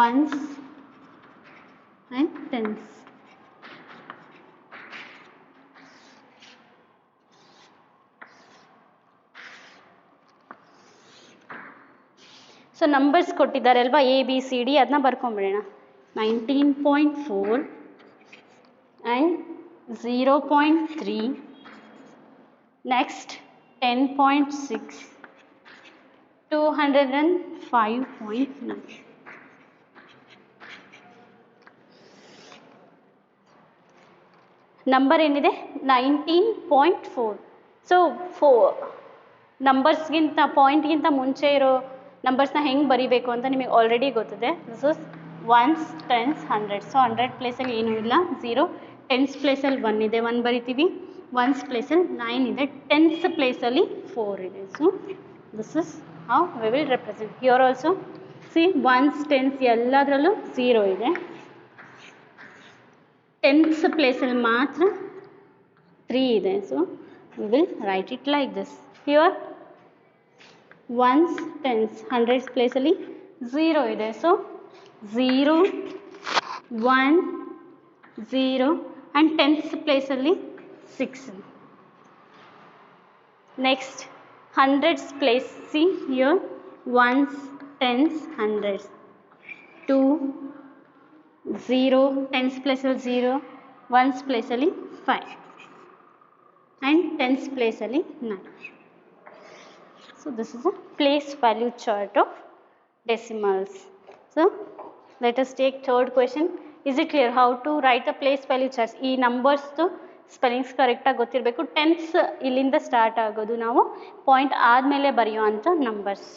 ones and tens. So numbers ಕೊಟ್ಟಿದ್ದಾರೆ ಅಲ್ವಾ, ABCD ಅದನ್ನ ಬರ್ಕೊಂಬಿಡೋಣ. 19.4 ಆ್ಯಂಡ್ 0.3, ನೆಕ್ಸ್ಟ್ 10.6, 205.9. ನಂಬರ್ ಏನಿದೆ 19.4. ಸೊ ನಂಬರ್ಸ್ಗಿಂತ ಪಾಯಿಂಟ್ಗಿಂತ ಮುಂಚೆ ಇರೋ ನಂಬರ್ಸ್ನ ಹೆಂಗೆ ಬರೀಬೇಕು ಅಂತ ನಿಮಗೆ ಆಲ್ರೆಡಿ ಗೊತ್ತಿದೆ. This is once, tense, hundred. So 100 ಪ್ಲೇಸಲ್ಲಿ ಏನೂ ಇಲ್ಲ, 0. ಟೆನ್ಸ್ ಪ್ಲೇಸಲ್ಲಿ 1 ಇದೆ, 1 ಬರಿತೀವಿ. ಒನ್ಸ್ ಪ್ಲೇಸಲ್ಲಿ 9 ಇದೆ, ಟೆನ್ಸ್ ಪ್ಲೇಸಲ್ಲಿ 4 ಇದೆ. So this is how we will represent. Here also C once, tense ಎಲ್ಲದರಲ್ಲೂ 0 ಇದೆ. ಟೆನ್ಸ್ ಪ್ಲೇಸಲ್ಲಿ ಮಾತ್ರ 3 ಇದೆ. So we will write it like this. Here once, tense, hundreds ಪ್ಲೇಸಲ್ಲಿ 0 ಇದೆ. ಸೊ 0, 1, 0 ಆ್ಯಂಡ್ ಟೆನ್ಸ್ ಪ್ಲೇಸಲ್ಲಿ 6. Next hundreds place, see here once, tense, hundreds. 2, 0, tense ಪ್ಲೇಸಲ್ಲಿ 0, once ಪ್ಲೇಸಲ್ಲಿ 5 ಆ್ಯಂಡ್ ಟೆನ್ಸ್ ಪ್ಲೇಸಲ್ಲಿ 9. So this is a place value chart of decimals. So let us take third question. Is it clear how to write the place value charts? ಈ ನಂಬರ್ಸ್ದು spellings ಕರೆಕ್ಟಾಗಿ ಗೊತ್ತಿರಬೇಕು. Tense ಇಲ್ಲಿಂದ start ಆಗೋದು, ನಾವು point ಆದಮೇಲೆ ಬರೆಯೋ ಅಂಥ numbers.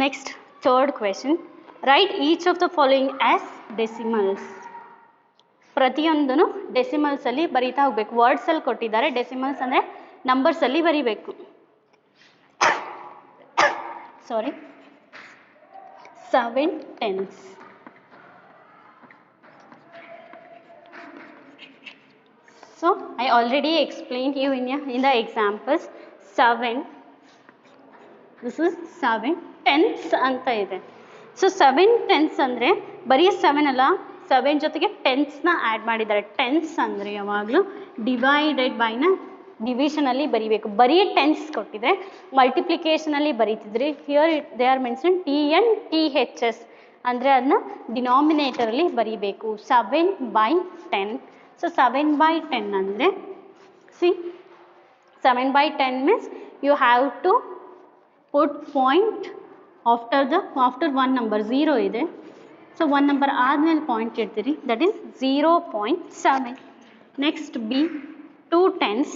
Next third question. Right each of the following as decimals. ಪ್ರತಿಯೊಂದೂ ಡೆಸಿಮಲ್ಸಲ್ಲಿ ಬರೀತಾ ಹೋಗ್ಬೇಕು. ವರ್ಡ್ಸಲ್ಲಿ ಕೊಟ್ಟಿದ್ದಾರೆ, ಡೆಸಿಮಲ್ಸ್ ಅಂದರೆ ನಂಬರ್ಸಲ್ಲಿ ಬರೀಬೇಕು. ಸಾರಿ, 7 tense. So I already explained you in the examples. 7, this is 7 tense ಅಂತ ಇದೆ. ಸೊ 7 ಟೆನ್ಸ್ ಅಂದರೆ ಬರೀ 7 ಅಲ್ಲ, 7 ಜೊತೆಗೆ ಟೆನ್ಸ್ನ ಆ್ಯಡ್ ಮಾಡಿದ್ದಾರೆ. ಟೆನ್ಸ್ ಅಂದರೆ ಯಾವಾಗಲೂ ಡಿವೈಡೆಡ್ ಬೈನ ಡಿವಿಷನಲ್ಲಿ ಬರೀಬೇಕು. ಬರೀ ಟೆನ್ಸ್ ಕೊಟ್ಟಿದೆ, ಮಲ್ಟಿಪ್ಲಿಕೇಶನಲ್ಲಿ ಬರೀತಿದ್ರಿ. Here they are mention TNTHS ಅಂದರೆ ಅದನ್ನ ಡಿನಾಮಿನೇಟರಲ್ಲಿ ಬರೀಬೇಕು. 7/10. ಸೊ 7/10 ಅಂದರೆ see 7/10 means you have to put point after one number. 0 ಇದೆ, ಸೊ 1 ನಂಬರ್ ಆದಮೇಲೆ ಪಾಯಿಂಟ್ ಇಡ್ತೀರಿ, that is 0.7. Next B 2 tens,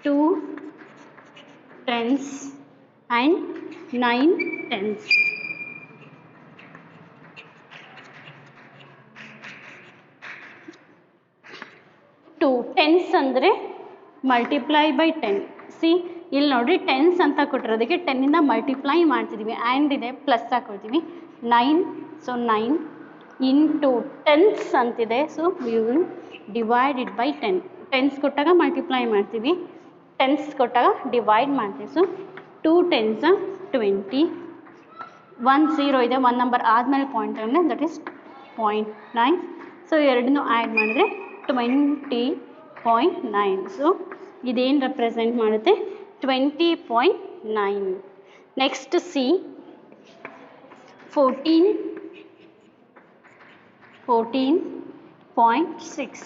2 tens and 9 tens. Tens ಅಂದರೆ ಮಲ್ಟಿಪ್ಲೈ ಬೈ 10. ಸಿ ಇಲ್ಲಿ ನೋಡಿರಿ, ಟೆನ್ಸ್ ಅಂತ ಕೊಟ್ಟಿರೋದಕ್ಕೆ 10ಇಂದ ಮಲ್ಟಿಪ್ಲೈ ಮಾಡ್ತಿದ್ದೀವಿ, ಆ್ಯಂಡ್ ಇದೆ ಪ್ಲಸ್ ಹಾಕೊಳ್ತೀವಿ. 9, ಸೊ 9 ಇಂಟು ಟೆನ್ಸ್ ಅಂತಿದೆ, so we will divide it by 10. Tense ಕೊಟ್ಟಾಗ ಮಲ್ಟಿಪ್ಲೈ ಮಾಡ್ತೀವಿ, ಟೆನ್ಸ್ ಕೊಟ್ಟಾಗ ಡಿವೈಡ್ ಮಾಡ್ತೀವಿ. ಸೊ 2 ಟೆನ್ಸ್ 20, 1 0 ಇದೆ, 1 ನಂಬರ್ ಆದಮೇಲೆ ಪಾಯಿಂಟ್ ಅಂದರೆ ದಟ್ ಈಸ್ 0.9. ಸೊ ಎರಡನ್ನೂ ಆ್ಯಡ್ ಮಾಡಿದ್ರೆ 20.9. ಸೊ ಇದೇನು ರೆಪ್ರೆಸೆಂಟ್ ಮಾಡುತ್ತೆ 20.9. Next C 14.6.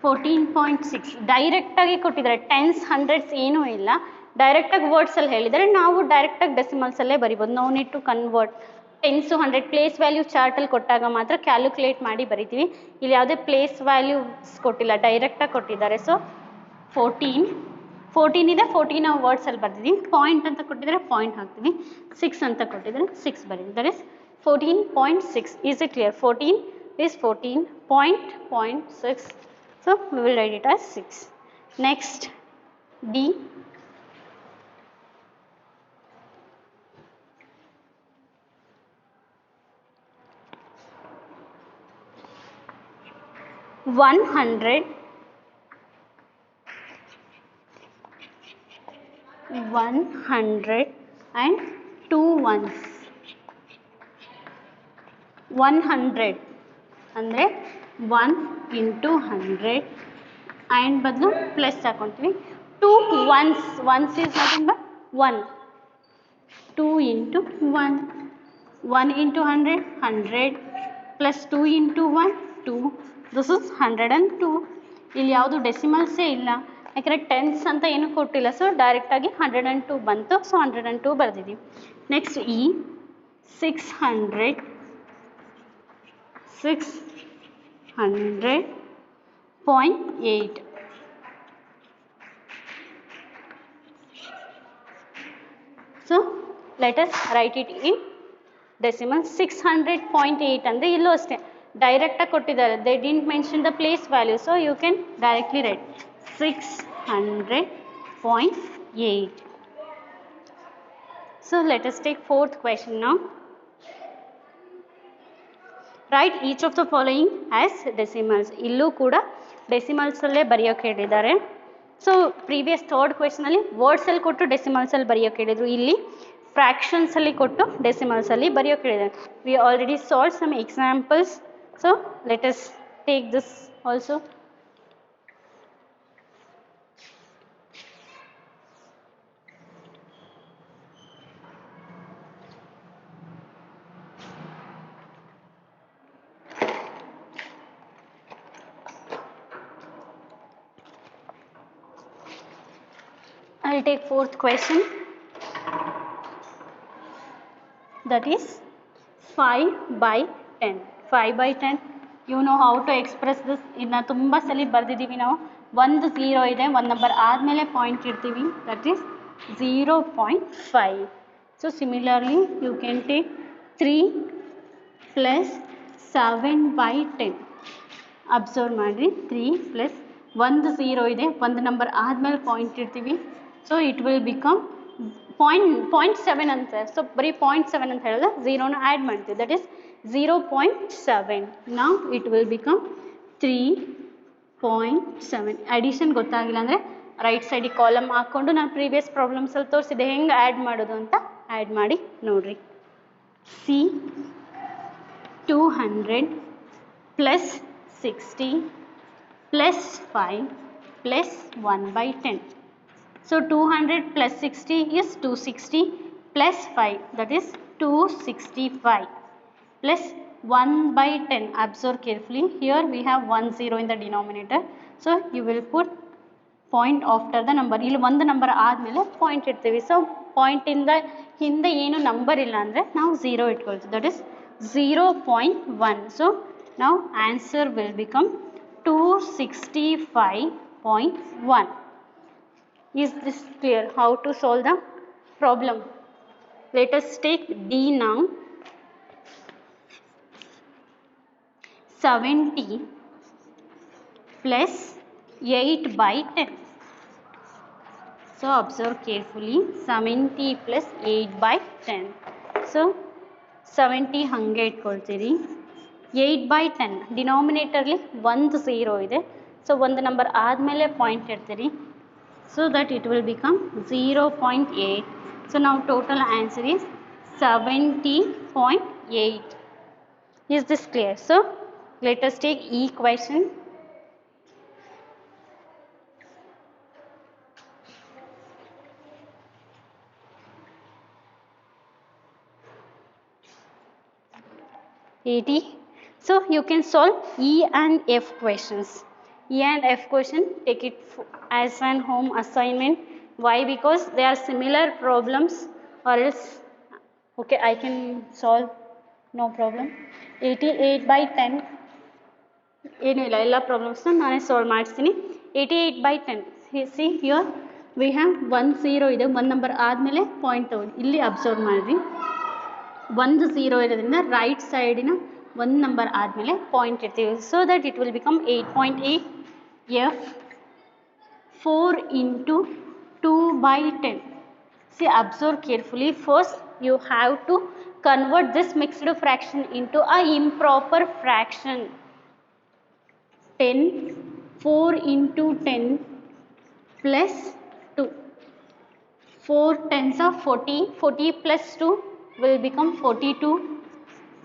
14.6 ಡೈರೆಕ್ಟಾಗಿ ಕೊಟ್ಟಿದ್ದಾರೆ. ಟೆನ್ಸ್ ಹಂಡ್ರೆಡ್ಸ್ ಏನೂ ಇಲ್ಲ, ಡೈರೆಕ್ಟಾಗಿ ವರ್ಡ್ಸಲ್ಲಿ ಹೇಳಿದರೆ ನಾವು ಡೈರೆಕ್ಟಾಗಿ ಡೆಸಿಮಲ್ಸಲ್ಲೇ ಬರಿಬೋದು. No need to convert. Tens 100 place value ಚಾರ್ಟಲ್ಲಿ ಕೊಟ್ಟಾಗ ಮಾತ್ರ ಕ್ಯಾಲ್ಕುಲೇಟ್ ಮಾಡಿ ಬರಿತೀವಿ. ಇಲ್ಲಿ ಯಾವುದೇ ಪ್ಲೇಸ್ ವ್ಯಾಲ್ಯೂಸ್ ಕೊಟ್ಟಿಲ್ಲ, ಡೈರೆಕ್ಟಾಗಿ ಕೊಟ್ಟಿದ್ದಾರೆ. ಸೊ 14 ಇದೆ, 14 ನಾವು ವರ್ಡ್ಸಲ್ಲಿ ಬರ್ತಿದ್ದೀವಿ. ಪಾಯಿಂಟ್ ಅಂತ ಕೊಟ್ಟಿದ್ದಾರೆ, ಪಾಯಿಂಟ್ ಹಾಕ್ತೀವಿ. 6 ಅಂತ ಕೊಟ್ಟಿದ್ದಾರೆ, 6 ಬರೀತೀವಿ. That is 14.6. Is it clear? 14 is 14.6. So we will write it as 6. Next D. One hundred and 2 ones. 100 ಅಂದರೆ 1 into 100 and ಬದಲು plus ಹಾಕೊತೀವಿ. 2 ones. Ones is nothing but 1. 2 into 1. 1 into 100, 100 plus 2 into 1, 2. This is 102. ಇಲ್ಲಿ ಯಾವುದು ಡೆಸಿಮಲ್ಸೇ ಇಲ್ಲ, ಯಾಕಂದರೆ tense ಅಂತ ಏನೂ ಕೊಟ್ಟಿಲ್ಲ. So ಡೈರೆಕ್ಟಾಗಿ 102 ಬಂತು. ಸೊ 102 ಬರೆದಿದ್ದೀವಿ. ನೆಕ್ಸ್ಟ್ ಈ 600.8. So let us write it in decimal. 600.8 ಅಂದರೆ ಇಲ್ಲೂ ಅಷ್ಟೇ ಡೈರೆಕ್ಟಾಗಿ ಕೊಟ್ಟಿದ್ದಾರೆ. they didn't mention the place value, so you can directly write 600.8. So let us take fourth question now. Write each of the following as decimals. ಇಲ್ಲೂ ಕೂಡ ಡೆಸಿಮಲ್ಸಲ್ಲೇ ಬರೆಯೋಕೆ ಹೇಳಿದ್ದಾರೆ. So previous third ಕ್ವೆಶ್ಚನಲ್ಲಿ ವರ್ಡ್ಸಲ್ಲಿ ಕೊಟ್ಟು ಡೆಸಿಮಲ್ಸಲ್ಲಿ ಬರೆಯೋಕೆ ಹೇಳಿದರು. ಇಲ್ಲಿ ಫ್ರ್ಯಾಕ್ಷನ್ಸಲ್ಲಿ ಕೊಟ್ಟು ಡೆಸಿಮಲ್ಸಲ್ಲಿ ಬರೆಯೋಕೆ ಹೇಳಿದ್ದಾರೆ. We already solve some examples. So let us take this also. I will take fourth question, that is 5/10. 5/10, you know how to express this. ಇದನ್ನ ತುಂಬ ಸಲ ಬರೆದಿದ್ದೀವಿ ನಾವು. ಒಂದು 0 ಇದೆ, ಒಂದು ನಂಬರ್ ಆದಮೇಲೆ ಪಾಯಿಂಟ್ ಇಡ್ತೀವಿ, that is 0.5. So similarly you can take 3 plus 7/10. Observe ಮಾಡಿರಿ, 3 plus ಒಂದು 0 ಇದೆ, ಒಂದು ನಂಬರ್ ಆದಮೇಲೆ ಪಾಯಿಂಟ್ ಇಡ್ತೀವಿ. ಸೊ ಇಟ್ ವಿಲ್ ಬಿಕಮ್ 0.7 ಅಂತ. ಸೊ ಬರೀ 0.7 ಅಂತ ಹೇಳಿದ್ರೆ 0ನ ಆ್ಯಡ್ ಮಾಡ್ತೀವಿ, ದಟ್ ಈಸ್ 0.7. ನಾವು ಇಟ್ ವಿಲ್ ಬಿಕಮ್ 3.7. ಅಡಿಷನ್ ಗೊತ್ತಾಗಿಲ್ಲ ಅಂದರೆ ರೈಟ್ ಸೈಡಿಗೆ ಕಾಲಮ್ ಹಾಕ್ಕೊಂಡು ನಾನು ಪ್ರೀವಿಯಸ್ ಪ್ರಾಬ್ಲಮ್ಸಲ್ಲಿ ತೋರಿಸಿದೆ ಹೆಂಗೆ ಆ್ಯಡ್ ಮಾಡೋದು ಅಂತ ಆ್ಯಡ್ ಮಾಡಿ ನೋಡಿರಿ. C 200 plus 60 plus 5 plus 1/10. So 200 plus 60 is 260 plus 5, that is 265 plus 1/10. Observe carefully, here we have 10 in the denominator. So you will put point after the number. ಇಲ್ಲಿ ಒಂದು ನಂಬರ್ ಆದಮೇಲೆ point ಇಡ್ತೀವಿ. So ಪಾಯಿಂಟಿಂದ ಹಿಂದೆ ಏನು number ಇಲ್ಲ ಅಂದರೆ ನಾವು 0 ಇಟ್ಕೊಳ್ತೀವಿ, that is 0.1. So now answer will become 265.1. Is this clear how to solve the problem? Let us take D now. 70 plus 8/10. So observe carefully, 70 plus 8/10. So 70 ಹಂಗೆ ಇಟ್ಕೊಳ್ತೀರಿ. 8/10 ಡಿನಾಮಿನೇಟರ್ಲಿ ಒಂದು 0 ಇದೆ. ಸೊ ಒಂದು ನಂಬರ್ ಆದಮೇಲೆ point ಇಡ್ತೀರಿ. So that it will become 0.8. So now total answer is 70.8. Is this clear? So let us take E question. AD. So you can solve E and F questions. E and F question, take it as an home assignment. Why? Because they are similar problems, or else, okay, I can solve, no problem. 88 by 10 ಏನು ಇಲ್ಲ, ಎಲ್ಲ ಪ್ರಾಬ್ಲಮ್ಸ್ನ ನಾನೇ solve ಮಾಡಿಸ್ತೀನಿ. 88 by 10. See here we have 1 0 ಇದೆ, 1 number ಆದಮೇಲೆ point ತಗೊಳ್ಳಿ. ಇಲ್ಲಿ observe ಮಾಡಿರಿ, 1 0 ಇರೋದ್ರಿಂದ ರೈಟ್ ಸೈಡಿನ 1 ನಂಬರ್ ಆದಮೇಲೆ ಪಾಯಿಂಟ್ ಇರ್ತೀವಿ. So that it will become 8.8 F 4 into 2 by 10. See, observe carefully. First you have to convert this mixed fraction into a improper fraction. 10, 4 into 10 plus 2. 4 tens are 40. 40 plus 2 will become 42.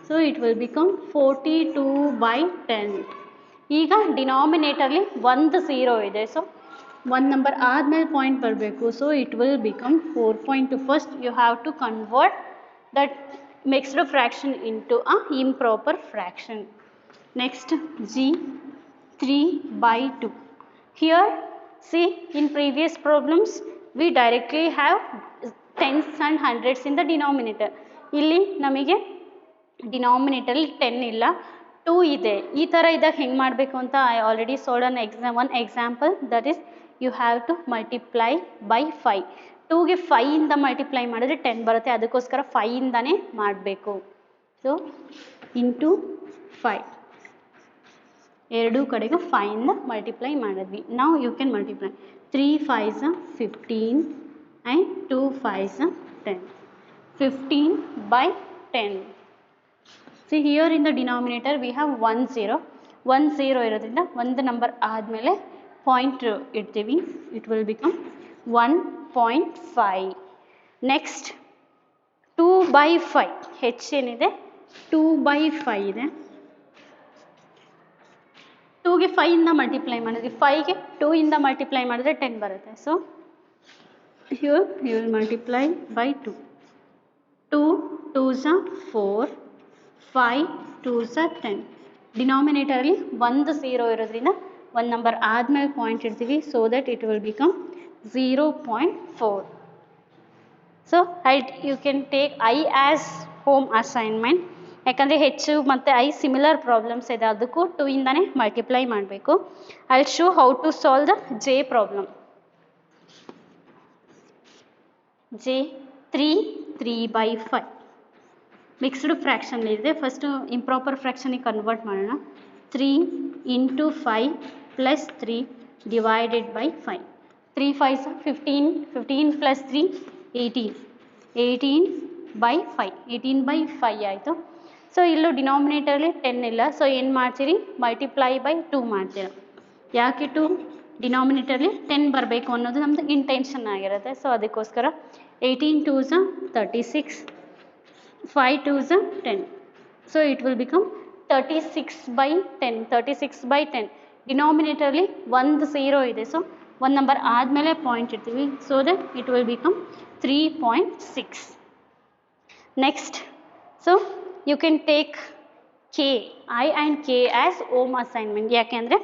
So it will become 42 by 10. ಈಗ ಡಿನಾಮಿನೇಟರ್ಲಿ 1 0 ಇದೆ. So 1 number ಆದಮೇಲೆ point ಬರಬೇಕು. So it will become 4.2. First you have to convert that mixed fraction into a improper fraction. Next G 3 by 2. Here see, in previous problems we directly have tens and hundreds in the denominator. ಇಲ್ಲಿ ನಮಗೆ ಡಿನಾಮಿನೇಟರ್ಲಿ 10 ಇಲ್ಲ, 2 ಇದೆ. ಈ ಥರ ಇದ್ದಾಗ ಹೆಂಗೆ ಮಾಡಬೇಕು ಅಂತ I already solved one example. That is you have to multiply by 5. 2ಗೆ 5ಇಂದ ಮಲ್ಟಿಪ್ಲೈ ಮಾಡಿದ್ರೆ 10 ಬರುತ್ತೆ, ಅದಕ್ಕೋಸ್ಕರ 5ಇಂದನೇ ಮಾಡಬೇಕು. ಸೊ ಇಂಟು 5, ಎರಡೂ ಕಡೆಗೂ 5ಇಂದ ಮಲ್ಟಿಪ್ಲೈ ಮಾಡಿದ್ವಿ. ನಾವು you can multiply 3 5s 15 and 2 5s 10. 15 by 10. See here in the denominator we have 1 0. 1 0 ಇರೋದ್ರಿಂದ ಒಂದು ನಂಬರ್ ಆದಮೇಲೆ ಪಾಯಿಂಟ್ ಇಡ್ತೀವಿ. It will become 1.5. Next 2 by 5. H ಏನಿದೆ 2 by 5 ಇದೆ. 2ಗೆ 5ಇಂದ ಮಲ್ಟಿಪ್ಲೈ ಮಾಡಿದ್ವಿ, 5ಗೆ 2ಇಂದ ಮಲ್ಟಿಪ್ಲೈ ಮಾಡಿದ್ರೆ 10 ಬರುತ್ತೆ. So here you will multiply by 2. 2 2s 4, 5 2s 10. ಡಿನಾಮಿನೇಟರಲ್ಲಿ 1 0 ಇರೋದ್ರಿಂದ 1 ನಂಬರ್ ಆದಮೇಲೆ ಪಾಯಿಂಟ್ ಇಡ್ತೀವಿ. So that it will become 0.4. So you can take I as home assignment. ಯಾಕಂದರೆ ಹೆಚ್ಚು ಮತ್ತು ಐ ಸಿಮಿಲರ್ ಪ್ರಾಬ್ಲಮ್ಸ್ ಇದೆ, ಅದಕ್ಕೂ 2ಇಂದನೇ ಮಲ್ಟಿಪ್ಲೈ ಮಾಡಬೇಕು. I will show how to solve the J problem. J 3 by 5 mixed fraction ಇದೆ. First improper ಫ್ರ್ಯಾಕ್ಷನಿಗೆ convert ಮಾಡೋಣ. 3 into 5 plus 3 divided by 5. 3 5s 15, 15 plus 3 18. 18 by 5, 18 by 5 ಆಯಿತು. ಸೊ ಇಲ್ಲೂ ಡಿನಾಮಿನೇಟರ್ಲಿ 10 ಇಲ್ಲ, ಸೊ ಏನು ಮಾಡ್ತೀರಿ, ಮಲ್ಟಿಪ್ಲೈ ಬೈ 2 ಮಾಡ್ತೀರ. ಯಾಕೆ 2 ಡಿನಾಮಿನೇಟರ್ಲಿ 10 ಬರಬೇಕು ಅನ್ನೋದು ನಮ್ಮದು ಇಂಟೆನ್ಷನ್ ಆಗಿರುತ್ತೆ. ಸೊ ಅದಕ್ಕೋಸ್ಕರ 18 2s 36, 5 2s 10. So it will become 36 by 10. 36 by 10. ಡಿನಾಮಿನೇಟರ್ಲಿ 1 0 ಇದೆ, ಸೊ 1 ನಂಬರ್ ಆದಮೇಲೆ ಪಾಯಿಂಟ್ ಇಡ್ತೀವಿ. So that it will become 3.6. Next, so you can take K, I and K as home assignment. ಯಾಕೆಂದರೆ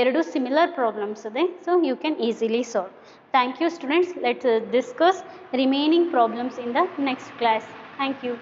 ಎರಡು ಸಿಮಿಲರ್ ಪ್ರಾಬ್ಲಮ್ಸ್ ಇದೆ, so you can easily solve. Thank you students. Let's discuss remaining problems in the next class. Thank you.